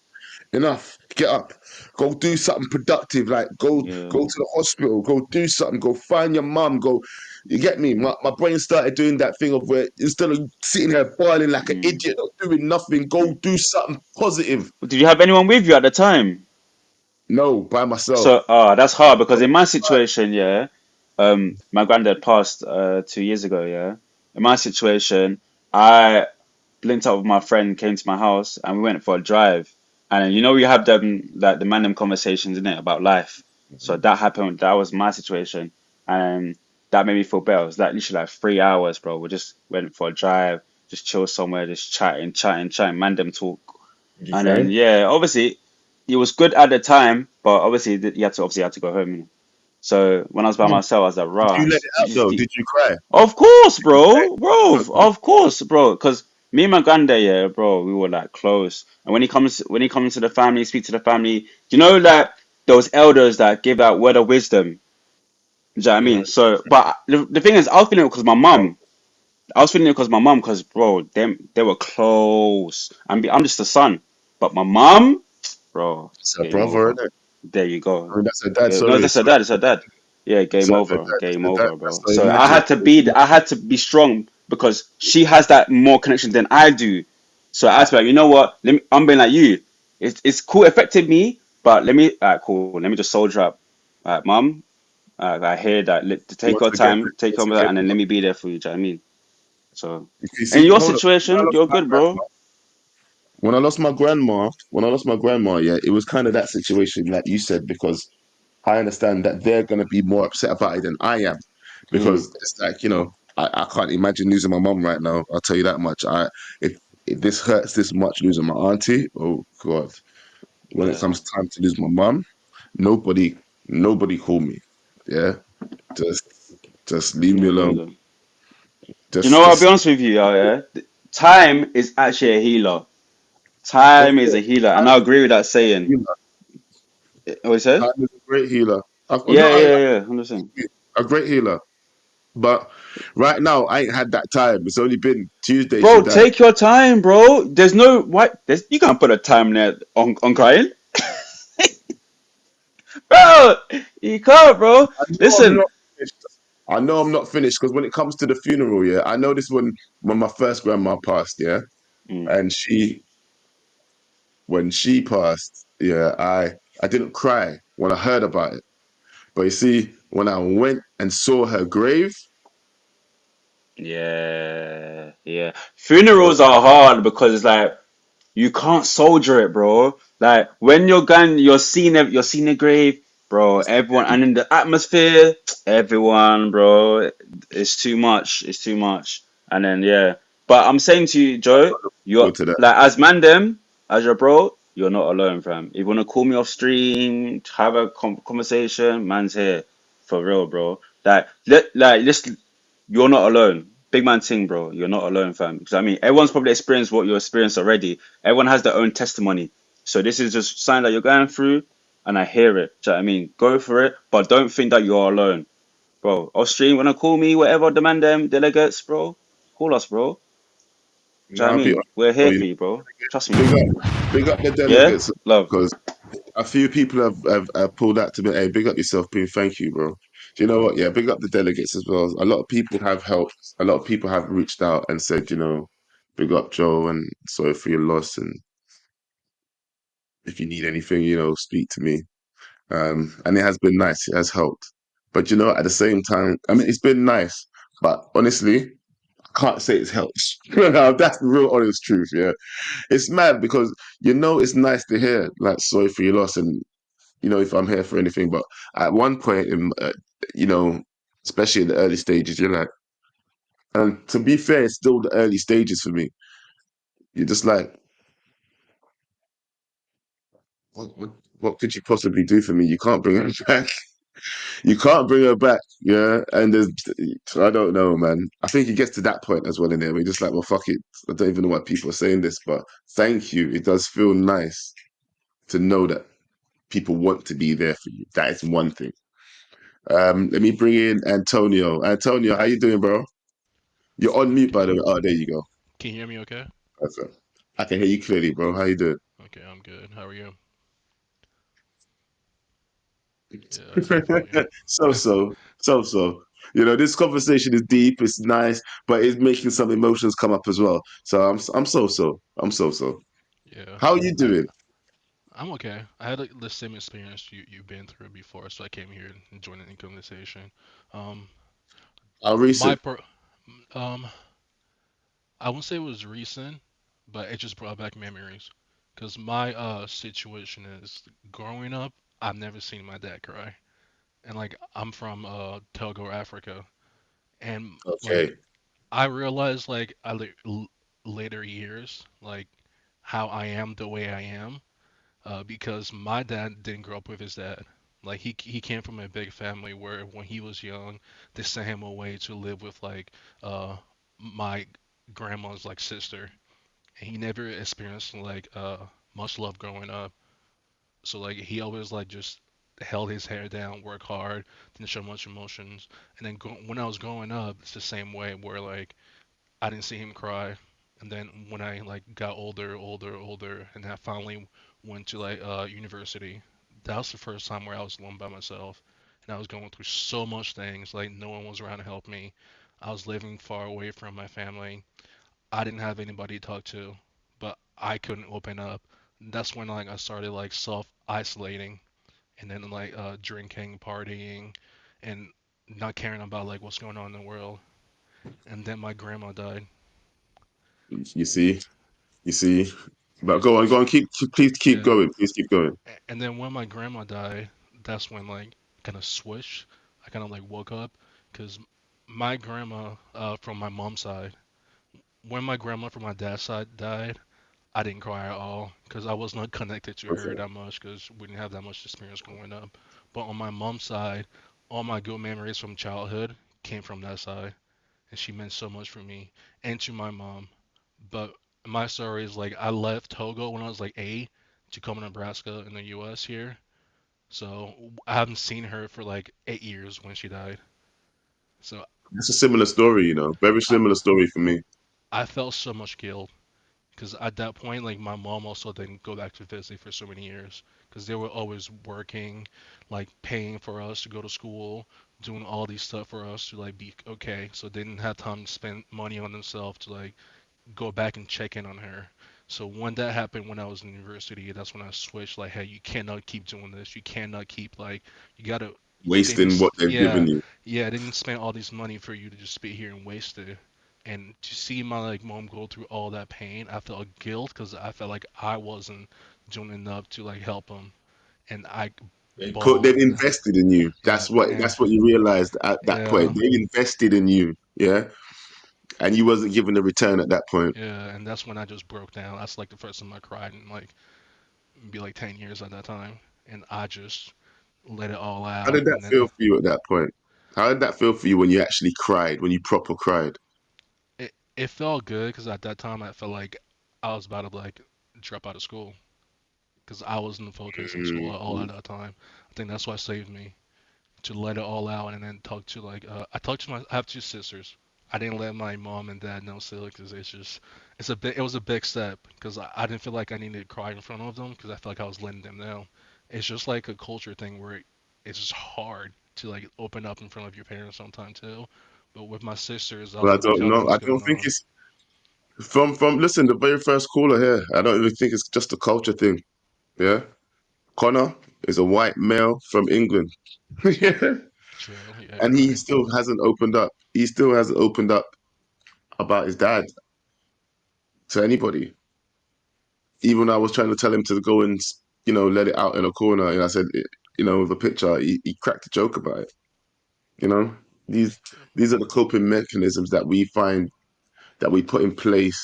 Enough. Get up. Go do something productive. Like go yeah. to the hospital. Go do something. Go find your mum. Go. You get me? My brain started doing that thing of where instead of sitting here boiling like an Mm. idiot, not doing nothing, go do something positive. Did you have anyone with you at the time? No, by myself. So, that's hard because in my situation, yeah, my granddad passed 2 years ago, yeah. In my situation, I linked up with my friend, came to my house, and we went for a drive. And you know, we have them like the random conversations in it about life. So that happened. That was my situation. that made me feel better. It was like literally like 3 hours, bro. We just went for a drive, just chill somewhere, just chatting, man them talk. You And then crying? yeah, obviously it was good at the time, but obviously you had to go home. You know? So when I was by No. myself, I was like, Did rah, you let it out though? Did you cry? of course, Hey, bro, okay. of course, bro. Because me and my granddad, yeah, bro, we were like close. And when he comes to the family, speak to the family, you know, like those elders that give out word of wisdom. Do you know what I Yeah. mean? So, but the thing is, I was feeling it because my mum. I was feeling it because my mum, because bro, them they were close. I'm just a son, but my mum, bro, It's a game brother, over. isn't it? There you go. I mean, that's a dad. No, Sorry, that's her sorry. dad. It's her dad. Yeah, game Sorry, the over. dad. That's Game the dad. over, That's bro. so So imagine. I had to be strong because she has that more connection than I do. So I was like, you know what? I'm being like you. It's cool. It affected me, but alright, cool. Let me just soldier up. Alright, mum. I hear that. To take Once your again, time, take once your that, again, and then let me be there for you. Do you know what I mean? So, you in see, your hold on. situation, you're good, bro. When I lost my grandma, yeah, it was kind of that situation that you said because I understand that they're gonna be more upset about it than I am Mm, because it's like I can't imagine losing my mom right now. I'll tell you that much. If this hurts this much losing my auntie, oh God. When it yeah, comes time to lose my mum, nobody nobody call me. Yeah, just just leave me yeah, there you alone. go. You know, I'll be Just honest with you, yeah. Time is actually a healer. oh Time is yeah, a healer, and I time agree with that is a saying. healer. What you said? Time is a great healer. No, Yeah, yeah, yeah. 100%. a great healer. But right now, I ain't had that time. It's only been Tuesday she Bro, died. take your time, bro. There's no what. You can't put a time there on crying, bro. You can't, bro. I know I'm Listen. not finished. I know I'm not finished because when it comes to the funeral, yeah, I know this when my first grandma passed, yeah, Mm, and when she passed, yeah, I didn't cry when I heard about it. But you see, when I went and saw her grave, yeah, yeah. bro, Funerals are hard because it's like you can't soldier it, bro. Like when you're going, you're seeing the grave, bro. it's Everyone, and scary. in the atmosphere, everyone, bro. It's too much. It's too much. And then yeah, but I'm saying to you, Joe, you're Go to that. like as Mandem, as your bro, you're not alone, fam. If you wanna call me off stream, have a conversation, man's here for real, bro. Let's you're not alone. Big man thing, bro. You're not alone, fam. Because I mean, everyone's probably experienced what you experienced already. Everyone has their own testimony. So this is just something that you're going through, and I hear it. Do you know what I mean? Go for it, but don't think that you're alone, bro. Austrian, wanna call me, whatever, demand them delegates, bro. Call us, bro. Do you know No, what I I'll be mean? honest, We're bro. here for you, bro. Trust me. Big up the Yeah, delegates love. because a few people have pulled out to me. Hey, big up yourself, Boone. Thank you, bro. Do you know what? Yeah, big up the delegates as well. A lot of people have helped. A lot of people have reached out and said, big up Joe and sorry for your loss. And if you need anything, speak to me. And it has been nice. It has helped. But at the same time, I mean, it's been nice. But honestly, I can't say it's helped. That's the real honest truth. Yeah, it's mad because it's nice to hear like sorry for your loss and if I'm here for anything. But at one point, you know, especially in the early stages, you're like, and to be fair, it's still the early stages for me. You're just like, what could you possibly do for me? You can't bring her back. You can't bring her back. Yeah, and I don't know, man. I think it gets to that point as well in there. We're just like, well, fuck it. I don't even know why people are saying this, but thank you. It does feel nice to know that people want to be there for you. That is one thing. Let me bring in Antonio. Antonio, how you doing, bro? You're on mute, by the way. Oh, there you go. Can you hear me okay? Perfect. I can hear you clearly, bro. How you doing? Okay, I'm good. How are you? Yeah, definitely. so so, so so. This conversation is deep. It's nice, but it's making some emotions come up as well. So I'm so so. I'm so so. Yeah, How are you doing? I'm okay. I had like, the same experience you've been through before, so I came here and joined the conversation. Um, How my recent? per, um, I won't say it was recent, but it just brought back memories. Cause my situation is growing up, I've never seen my dad cry, and like I'm from Togo, Africa. And like Okay. I realized like later years like how I am the way I am because my dad didn't grow up with his dad. Like he came from a big family where when he was young, they sent him away to live with like uh my grandma's like sister. And he never experienced like much love growing up. So like he always like just held his hair down, work hard, didn't show much emotions. And then when I was growing up, it's the same way where like I didn't see him cry. And then when I like got older, and I finally went to like university, that was the first time where I was alone by myself, and I was going through so much things. Like no one was around to help me. I was living far away from my family. I didn't have anybody to talk to, but I couldn't open up. That's when like I started like self isolating, and then like drinking, partying, and not caring about like what's going on in the world. And then my grandma died. You see, you see. But go on, please keep Yeah. going, please keep going. And then when my grandma died, that's when like kind of switched. I kind of like woke up because my grandma from my mom's side, when my grandma from my dad's side died, I didn't cry at all because I was not connected to her Okay. that much because we didn't have that much experience growing up. But on my mom's side, all my good memories from childhood came from that side, and she meant so much for me and to my mom. But my story is like I left Togo when I was like 8 to come to Nebraska in the U.S. here. So I haven't seen her for like 8 years when she died. So It's a similar story, very I, similar story for me. I felt so much guilt because at that point, like my mom also didn't go back to visit for so many years because they were always working, like paying for us to go to school, doing all these stuff for us to like be okay. So they didn't have time to spend money on themselves to like go back and check in on her. So when that happened when I was in university, that's when I switched. Like, hey, you cannot keep doing this. You cannot keep like you gotta. They Wasting just what they've yeah given you. yeah they didn't spend all this money for you to just be here and waste it. And to see my like mom go through all that pain, I felt guilt because I felt like I wasn't doing enough to like help them, and I They've bawled. invested in you. Yeah, That's what you realized at that yeah, point. They invested in you, yeah, and you wasn't given a return at that point. yeah, and that's when I just broke down. That's like the first time I cried in like be like 10 years at that time, and I just let it all How out. did that And then feel for you at that point? How did that feel for you when you actually cried, when you proper cried? it felt good because at that time I felt like I was about to like drop out of school because I wasn't focused in school at all Mm. at that time. I think that's what saved me to let it all out and then talk to like I talked to my I have two sisters. I didn't let my mom and dad know still because it was a big step because I didn't feel like I needed to cry in front of them because I felt like I was letting them know. It's just like a culture thing where it's just hard to like open up in front of your parents sometimes too. But with my sisters, I was Well, I able to don't tell them know. what's I don't going think on. it's from. Listen, the very first caller here. I don't even think it's just a culture thing. Yeah, Connor is a white male from England. Yeah, True, yeah, and you're he right. still hasn't opened up. He still hasn't opened up about his dad to anybody. Even I was trying to tell him to go and let it out in a corner, and I said, with a picture, he cracked a joke about it. You know, these True. these are the coping mechanisms that we find that we put in place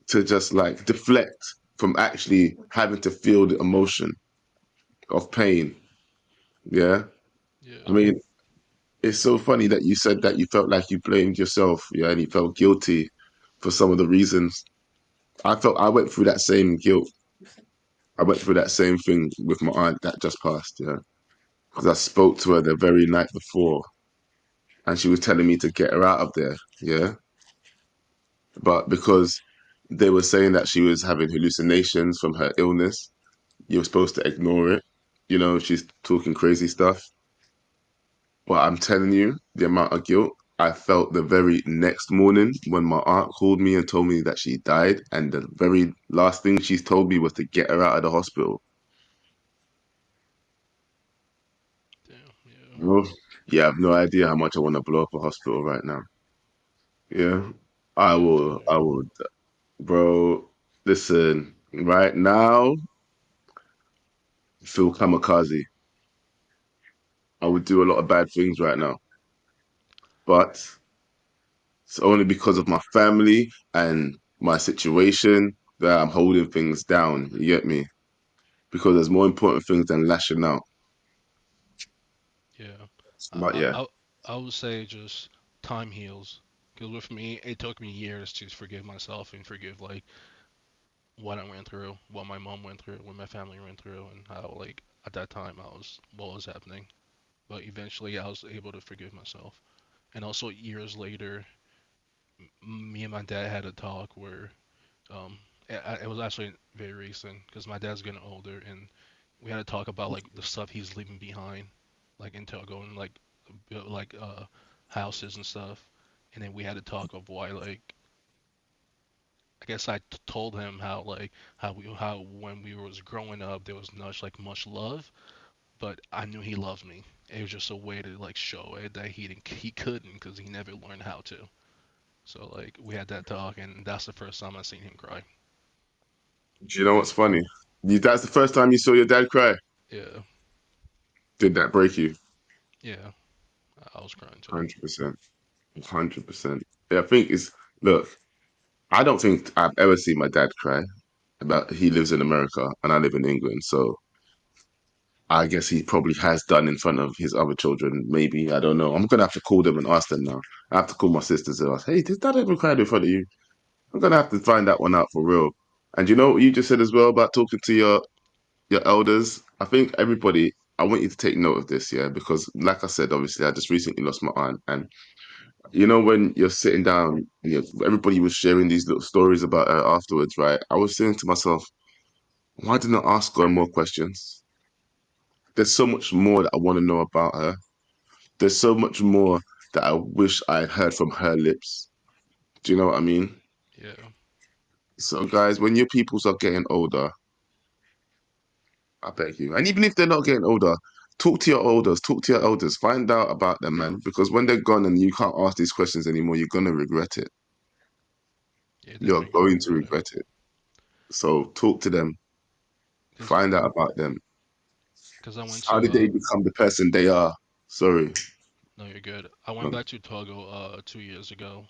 to just like deflect from actually having to feel the emotion of pain. Yeah, I Yeah, mean, it's so funny that you said that you felt like you blamed yourself, yeah, and you felt guilty for some of the reasons. I went through that same guilt. I went through that same thing with my aunt that just passed, yeah. Because I spoke to her the very night before and she was telling me to get her out of there, yeah. But because they were saying that she was having hallucinations from her illness, you were supposed to ignore it. She's talking crazy stuff. But I'm telling you, the amount of guilt I felt the very next morning when my aunt called me and told me that she died, and the very last thing she's told me was to get her out of the hospital. damn, yeah, Well, you have no idea how much I want to blow up a hospital right now. Yeah, I yeah, I feel will. you. I will, bro. Listen, right now, feel kamikaze. I would do a lot of bad things right now, but It's only because of my family and my situation that I'm holding things down. You get me? Because there's more important things than lashing out. Yeah. But I, yeah, I, I would say just time heals. Because with me, it took me years to forgive myself and forgive like what I went through, what my mom went through, what my family went through, and how like at that time I was what was happening. But eventually I was able to forgive myself. And also years later, me and my dad had a talk where it was actually very recent because my dad's getting older and we had to talk about like the stuff he's leaving behind, like in Togo and like build, houses and stuff. And then we had to talk of why like I guess told him how like how when we was growing up there was not like much love, but I knew he loved me. It was just a way to like show it that he couldn't because he never learned how to. So like we had that talk and that's the first time I seen him cry. do you know what's funny? That's the first time you saw your dad cry. Yeah, Did that break you? yeah, I was crying too. 100%. 100%. Yeah, I think it's, look, I don't think I've ever seen my dad cry. About he lives in America and I live in England, so I guess he probably has done in front of his other children. Maybe I don't know. I'm gonna have to call them and ask them now. I have to call my sisters and ask, "Hey, did dad ever cry in front of you?" I'm gonna have to find that one out for real. And you know what you just said as well about talking to your elders? I think everybody. I want you to take note of this, yeah, because like I said, obviously I just recently lost my aunt, and you know when you're sitting down, everybody was sharing these little stories about her afterwards, right? I was saying to myself, why didn't I ask her more questions? There's so much more that I want to know about her. There's so much more that I wish I had heard from her lips. Do you know what I mean? Yeah, So, guys, when your peoples are getting older, I beg you, and even if they're not getting older, talk to your elders, find out about them, man. Because when they're gone and you can't ask these questions anymore, you're gonna regret it. yeah, You're definitely gonna going to regret it. regret it. So, talk to them, Cause, find out about them. cause I went How to did they become the person they are? Sorry. no, you're good. I went No. back to Togo 2 years ago,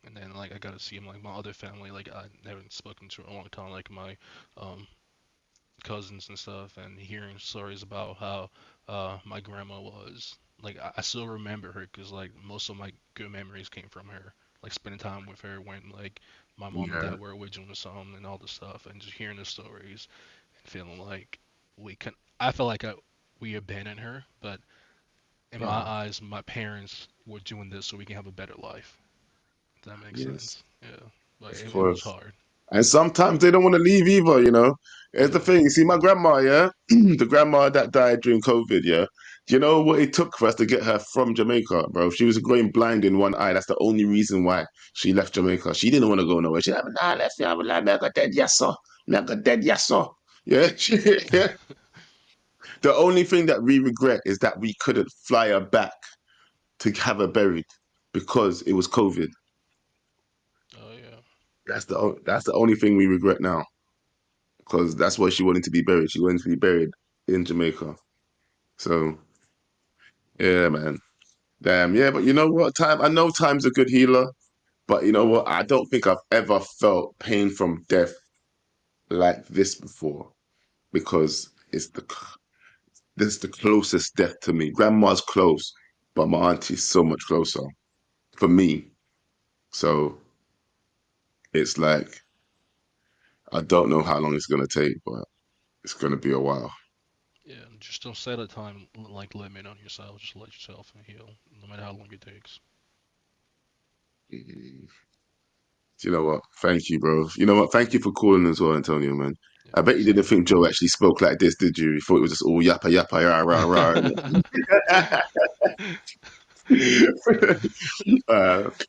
and then like I got to see like my other family like I never spoken to in a long time, like my um cousins and stuff, and hearing stories about how my grandma was. Like I still remember her because like most of my good memories came from her. Like spending time with her when like my mom and Yeah. dad were away doing something and all this stuff, and just hearing the stories and feeling like we can. I felt like we abandoned her, but in my Oh, eyes, my parents were doing this so we can have a better life. If that makes yes, sense. Yeah, but of it was course. hard. And sometimes they don't want to leave either, you know. Here's the Yeah, thing. You see, my grandma, yeah, the grandma that died during COVID, yeah. Do you know what it took for us to get her from Jamaica, bro? She was going blind in one eye. That's the only reason why she left Jamaica. She didn't want to go nowhere. She had, nah, let's have a like, mega dead, yes, sir. Mega dead, yes, sir. Yeah. The only thing that we regret is that we couldn't fly her back to have her buried because it was COVID. oh yeah, That's the only thing we regret now. Because that's why she wanted to be buried. She wanted to be buried in Jamaica. So yeah, man. Damn, yeah, but you know what? I know time's a good healer, but you know what? I don't think I've ever felt pain from death like this before because this is the closest death to me. Grandma's close, but my auntie's so much closer for me. So it's like I don't know how long it's gonna take, but it's gonna be a while. yeah. Just don't set a time like limit on yourself. Just let yourself heal, no matter how long it takes. Mhm. You know what? Thank you, bro. You know what? Thank you for calling as well, Antonio, man. I bet you Same didn't think here. Joe actually spoke like this, did you? You thought it was just all yappa yappa rah rah rah.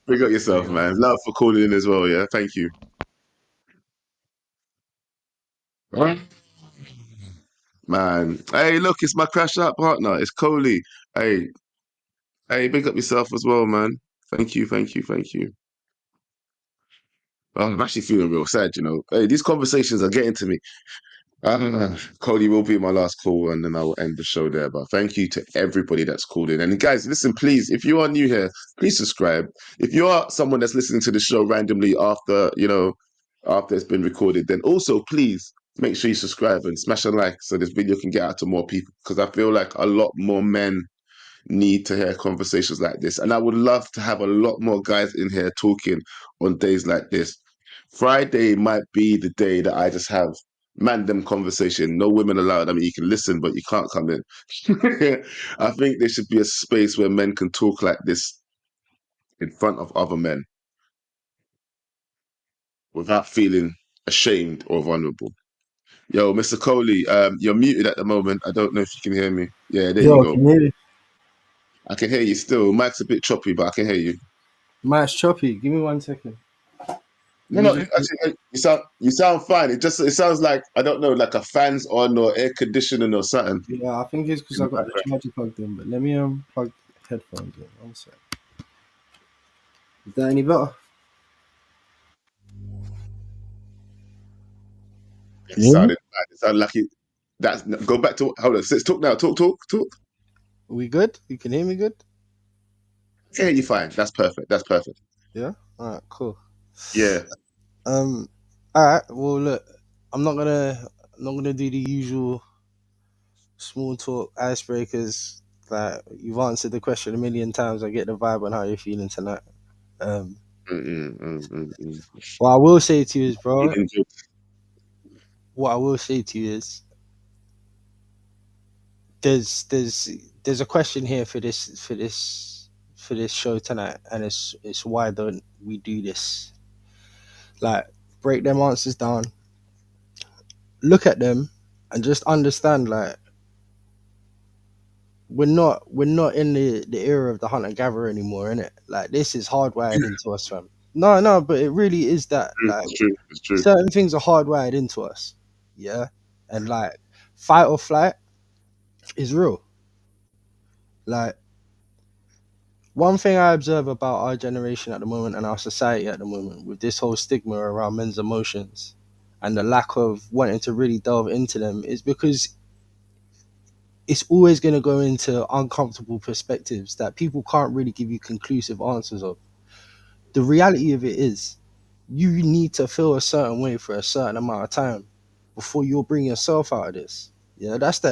Pick up There yourself, you go. man. Love for calling in as well, yeah. Thank you. Right. Man. Hey, look, it's my crash out partner. It's Coley. Hey, hey, big up yourself as well, man. Thank you, thank you, thank you. Oh, I'm actually feeling real sad, you know. Hey, these conversations are getting to me. Cody will be my last call, and then I will end the show there. But thank you to everybody that's called in. And guys, listen, please, if you are new here, please subscribe. If you are someone that's listening to the show randomly after, after it's been recorded, then also please make sure you subscribe and smash a like so this video can get out to more people. Because I feel like a lot more men need to hear conversations like this. And I would love to have a lot more guys in here talking on days like this. Friday might be the day that I just have mandem conversation. No women allowed. I mean, you can listen, but you can't come in. I think there should be a space where men can talk like this in front of other men without feeling ashamed or vulnerable. Yo, Mr. Coley, you're muted at the moment. I don't know if you can hear me. Yeah, there you Yo, go. can you hear me? I can hear you still. Mike's a bit choppy, but I can hear you. Mike's choppy. Give me 1 second. No, actually, you sound fine. It sounds like, I don't know, like a fan's on or air conditioning or something. Yeah, I think it's because I got the charger plugged in. But let me plug headphones in. 1 sec. Is that any better? It sounded bad. It sounded like it. That's go back to hold on. Talk now. Talk. Are we good? You can hear me good? I can hear you fine. That's perfect. Yeah. All right. Cool. Yeah. All right. Well, look, I'm not gonna do the usual small talk icebreakers. Like you've answered the question a million times. I get the vibe on how you're feeling tonight. What I will say to you is, bro. What I will say to you is, there's a question here for this show tonight, and it's why don't we do this? Like, break them answers down, look at them, and just understand, like, we're not in the era of the hunter gatherer anymore, innit? Like, this is hardwired into us, fam. No, but it really is that. Like, it's true. certain things are hardwired into us, yeah, and like fight or flight is real. Like, one thing I observe about our generation at the moment and our society at the moment, with this whole stigma around men's emotions and the lack of wanting to really delve into them, is because it's always going to go into uncomfortable perspectives that people can't really give you conclusive answers of. The reality of it is, you need to feel a certain way for a certain amount of time before you'll bring yourself out of this. Yeah, that's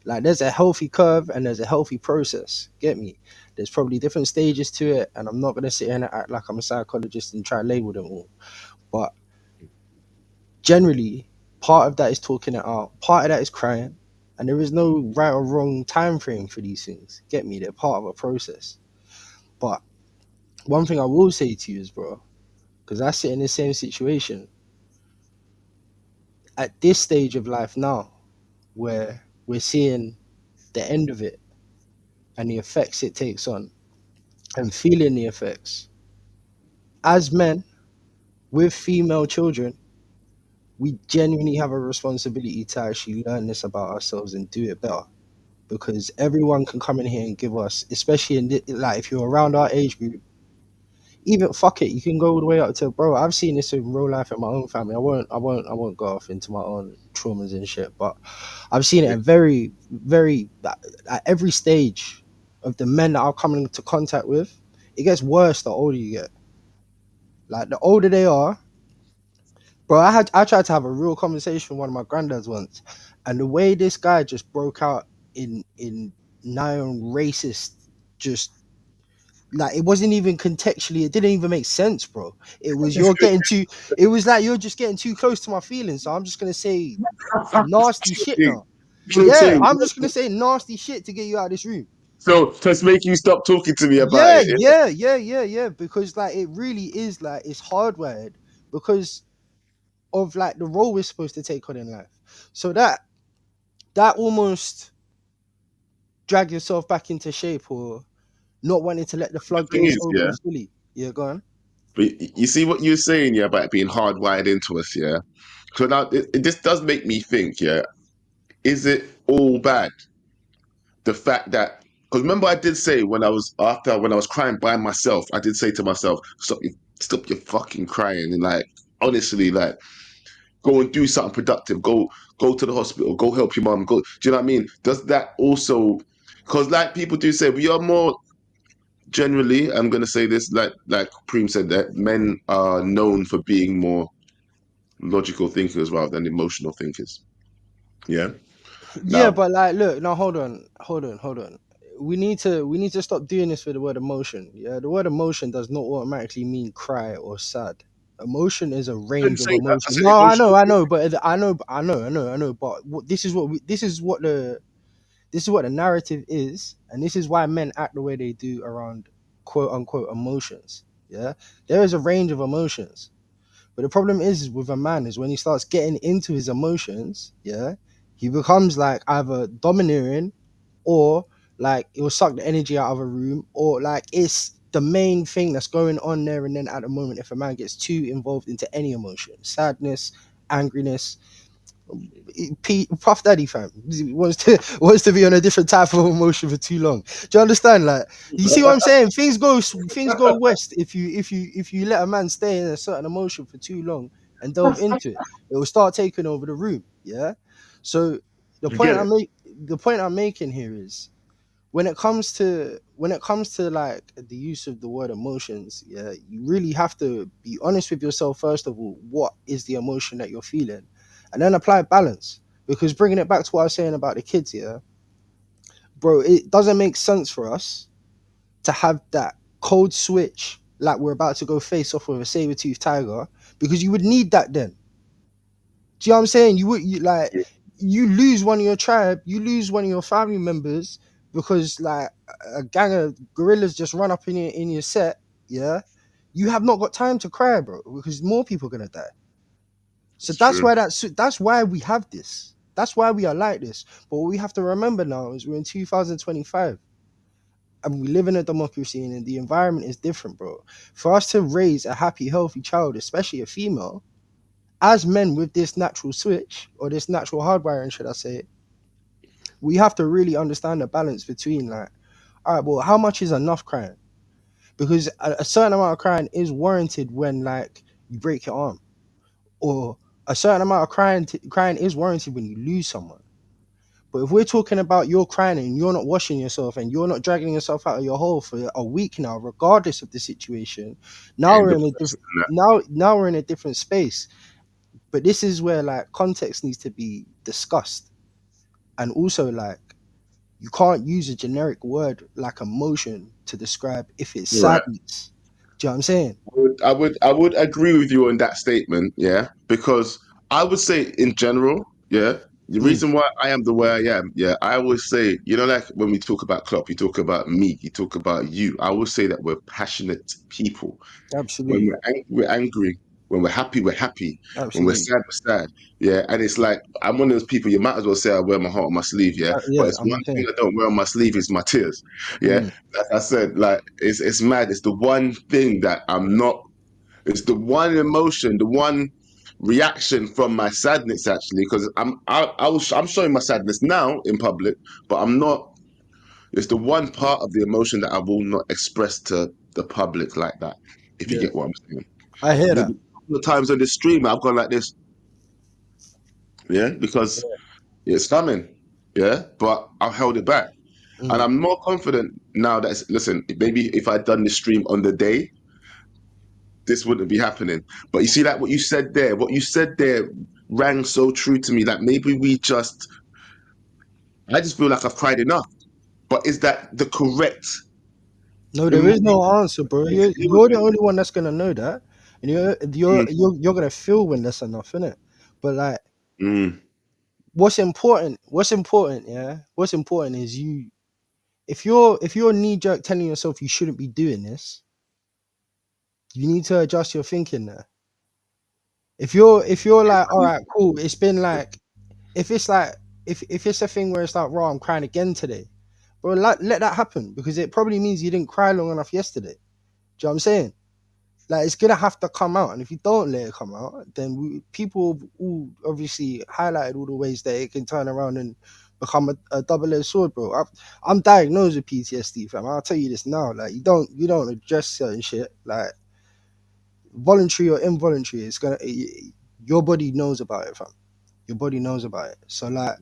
like, there's a healthy curve and there's a healthy process. Get me? There's probably different stages to it, and I'm not gonna sit here and act like I'm a psychologist and try to label them all. But generally, part of that is talking it out, part of that is crying, and there is no right or wrong time frame for these things. Get me? They're part of a process. But one thing I will say to you is, bro, because I sit in the same situation at this stage of life now, where we're seeing the end of it and the effects it takes on, and feeling the effects. As men with female children, we genuinely have a responsibility to actually learn this about ourselves and do it better. Because everyone can come in here and give us, especially like, if you're around our age group, even fuck it, you can go all the way up to, bro. I've seen this in real life in my own family. I won't go off into my own traumas and shit, but I've seen it in very, very, at every stage of the men that I've come into contact with. It gets worse the older you get. Like, the older they are, bro. I tried to have a real conversation with one of my granddads once, and the way this guy just broke out in nigh on racist, just like, it wasn't even contextually, it didn't even make sense, bro. It was it was like, you're just getting too close to my feelings, so I'm just gonna say nasty shit now. Yeah, I'm just gonna say nasty shit to get you out of this room. So to make you stop talking to me about it. Yeah, because, like, it really is, like, it's hardwired because of, like, the role we're supposed to take on in life. So that almost drag yourself back into shape, or not wanting to let the floodgates open fully. Yeah, go on. But you see what you're saying, yeah, about it being hardwired into us, yeah. So now this does make me think, yeah, is it all bad? The fact that, because remember I did say when I was crying by myself, I did say to myself, stop your fucking crying, and, like, honestly, like, go and do something productive. Go go to the hospital, go help your mom, go. Do you know what I mean? Does that also? Because like people do say, we are more generally. I'm gonna say this, like Preem said, that men are known for being more logical thinkers rather than emotional thinkers. Yeah. Yeah, Now, but like, look, now hold on. We need to stop doing this with the word emotion. Yeah, the word emotion does not automatically mean cry or sad. Emotion is a I didn't range of say that. I emotions. said No, I emotional. know, I know, but I know. But this is what the narrative is, and this is why men act the way they do around quote unquote emotions. Yeah, there is a range of emotions. But the problem is with a man is when he starts getting into his emotions, yeah, he becomes like either domineering or like it will suck the energy out of a room, or like it's the main thing that's going on there and then at the moment. If a man gets too involved into any emotion, sadness, angriness, Puff Daddy fam, he wants to be on a different type of emotion for too long. Do you understand? Like, you see what I'm saying? Things go west if you let a man stay in a certain emotion for too long and delve into it. It will start taking over the room. Yeah. So the You point get I it? make the point I'm making here is when it comes to like the use of the word emotions, yeah, you really have to be honest with yourself first of all. What is the emotion that you're feeling, and then apply balance. Because bringing it back to what I was saying about the kids, yeah, bro, it doesn't make sense for us to have that cold switch like we're about to go face off with a saber-toothed tiger, because you would need that then. Do you know what I'm saying? You lose one of your tribe, you lose one of your family members because like a gang of gorillas just run up in your set, yeah. You have not got time to cry, bro, because more people are gonna die. So It's that's true. why that's why we have this. That's why we are like this. But what we have to remember now is we're in 2025 and we live in a democracy and the environment is different, bro. For us to raise a happy, healthy child, especially a female, as men with this natural switch or this natural hardwiring, should I say, we have to really understand the balance between like, all right, well, how much is enough crying? Because a certain amount of crying is warranted when like you break your arm, or a certain amount of crying is warranted when you lose someone. But if we're talking about you're crying and you're not washing yourself and you're not dragging yourself out of your hole for a week now, regardless of the situation, now Getting we're the in a person different that. now we're in a different space. But this is where like context needs to be discussed, and also like you can't use a generic word like emotion to describe if it's Right. sadness. Do you know what I'm saying? I would agree with you on that statement, yeah, because I would say in general, yeah, the Mm, reason why I am the way I am, yeah, I always say, like when we talk about Klopp, you talk about me, you talk about you. I always say that we're passionate people. When absolutely, we're angry. When we're happy. When we're absolutely. sad, we're sad. Yeah, and it's like I'm one of those people. You might as well say I wear my heart on my sleeve. Yeah, but Yeah, it's I'm one the thing same. I don't wear on my sleeve is my tears. Yeah, Mm, like I said, like it's mad. It's the one thing that I'm not. It's the one emotion, the one reaction from my sadness actually, because I'm showing my sadness now in public, but I'm not. It's the one part of the emotion that I will not express to the public like that. If you yeah, get what I'm saying. I hear There's that. been a couple of times on the stream I've gone like this, yeah, because it's coming, yeah, but I've held it back. And Mm. I'm more confident now that, listen, maybe if I'd done this stream on the day, this wouldn't be happening. But you see, that what you said there rang so true to me that maybe I just feel like I've cried enough. But is that the correct No, there is emotion no answer, bro. to You're, deal you're the with? only one that's gonna know that, and you're gonna feel when that's enough, innit? But like, Mm, what's important? What's important? Yeah, what's important is you. If you're knee jerk telling yourself you shouldn't be doing this, you need to adjust your thinking there. If you're like, all right, cool. It's been like, if it's like, if it's a thing where it's like, raw, I'm crying again today, bro. Let that happen, because it probably means you didn't cry long enough yesterday. Do you know what I'm saying? Like, it's gonna have to come out, and if you don't let it come out, then people all obviously highlighted all the ways that it can turn around and become a double-edged sword, bro. I'm diagnosed with PTSD, fam. I'll tell you this now. Like, you don't address certain shit, like voluntary or involuntary. Your body knows about it, fam. Your body knows about it. So like,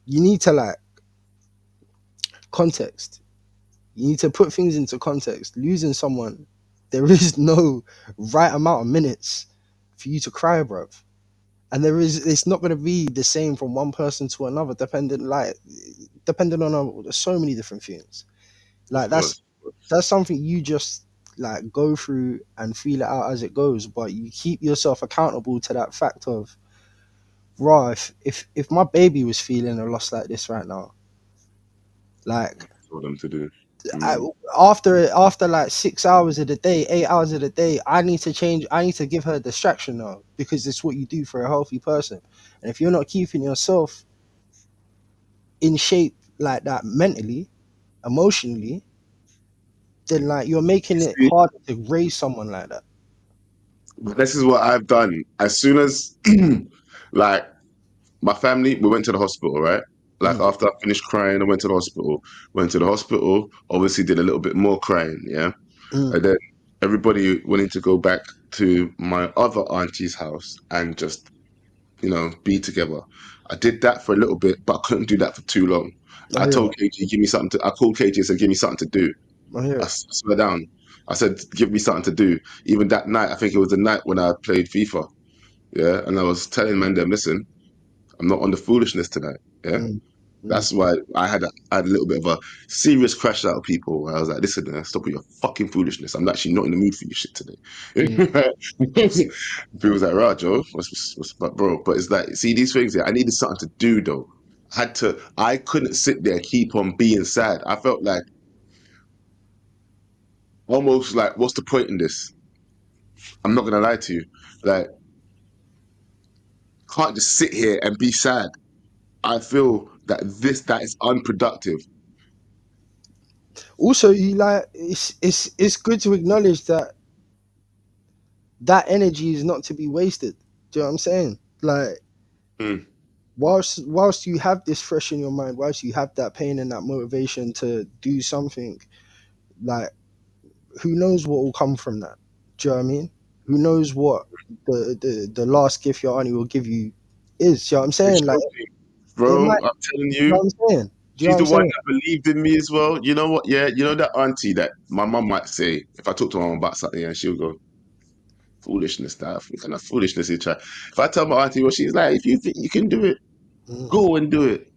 you need to like context. You need to put things into context. Losing someone, there is no right amount of minutes for you to cry, bruv. And it's not going to be the same from one person to another, depending on so many different things. Like Of course. that's something you just like go through and feel it out as it goes, but you keep yourself accountable to that fact of, raw, if my baby was feeling a loss like this right now, like For them to do. I, after like 6 hours of the day, 8 hours of the day, I need to give her a distraction now, because it's what you do for a healthy person. And if you're not keeping yourself in shape like that mentally, emotionally, then like you're making it See, hard to raise someone like that. this is what I've done. As soon as, like, my family, we went to the hospital, right? Like, Mm, after I finished crying, I went to the hospital. Went to the hospital, obviously did a little bit more crying, yeah? mm, And then everybody wanted to go back to my other auntie's house and just, be together. I did that for a little bit, but I couldn't do that for too long. I I hear told that. KG, give me something to, I called KG and said, give me something to do. I hear I it. swear down. I said, give me something to do. Even that night, I think it was the night when I played FIFA. Yeah. And I was telling man them, listen, I'm not on the foolishness tonight. Yeah. Mm, mm, That's why I had a little bit of a serious crash out of people where I was like, listen, stop with your fucking foolishness. I'm actually not in the mood for your shit mm. today. People was like, right, Joe, but bro, but it's like, see these things, yeah, I needed something to do though. I couldn't sit there, keep on being sad. I felt like almost like, what's the point in this? I'm not gonna lie to you. Like, can't just sit here and be sad. I feel that is unproductive. Also, you like it's good to acknowledge that that energy is not to be wasted. Do you know what I'm saying? Like, Mm, whilst you have this fresh in your mind, whilst you have that pain and that motivation to do something, like, who knows what will come from that? Do you know what I mean? Who knows what the last gift your auntie will give you is? Do you know what I'm it saying? Like, showed me, it bro. might. I'm telling You know you, what I'm saying? Do you know she's what the I'm one saying? that believed in me as well. You know what? Yeah, you know that auntie that my mum might say if I talk to my mum about something, and she'll go, foolishness, that kind of foolishness you try. If I tell my auntie what she's like, if you think you can do it, Mm. go and do it.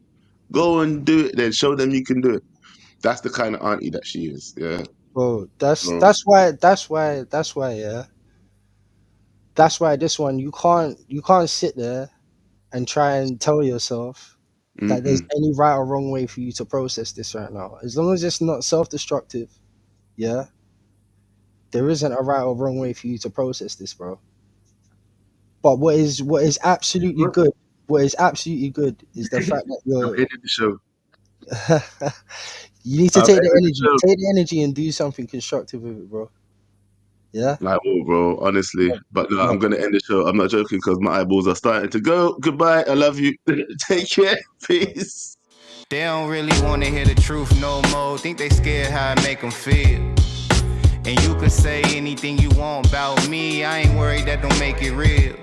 Go and do it. Then show them you can do it. That's the kind of auntie that she is. Yeah. Bro, So, yeah. That's why this one, you can't sit there and try and tell yourself that there's mm-mm. any right or wrong way for you to process this right now. As long as it's not self-destructive, yeah, there isn't a right or wrong way for you to process this, bro. But what is absolutely good is the fact that I'm ending the show. you need to I'm ending the show. take the energy and do something constructive with it, bro. Yeah? Like, oh, bro, honestly. No, But no, no. I'm going to end the show. I'm not joking because my eyeballs are starting to go. Goodbye. I love you. Take care. Peace. They don't really wanna hear the truth no more. Think they scared how I make them feel. And you could say anything you want about me. I ain't worried, that don't make it real.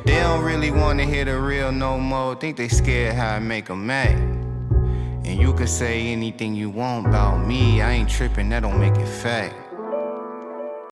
They don't really wanna hear the real no more. Think they scared how I make them act. And you could say anything you want about me. I ain't tripping, that don't make it fact.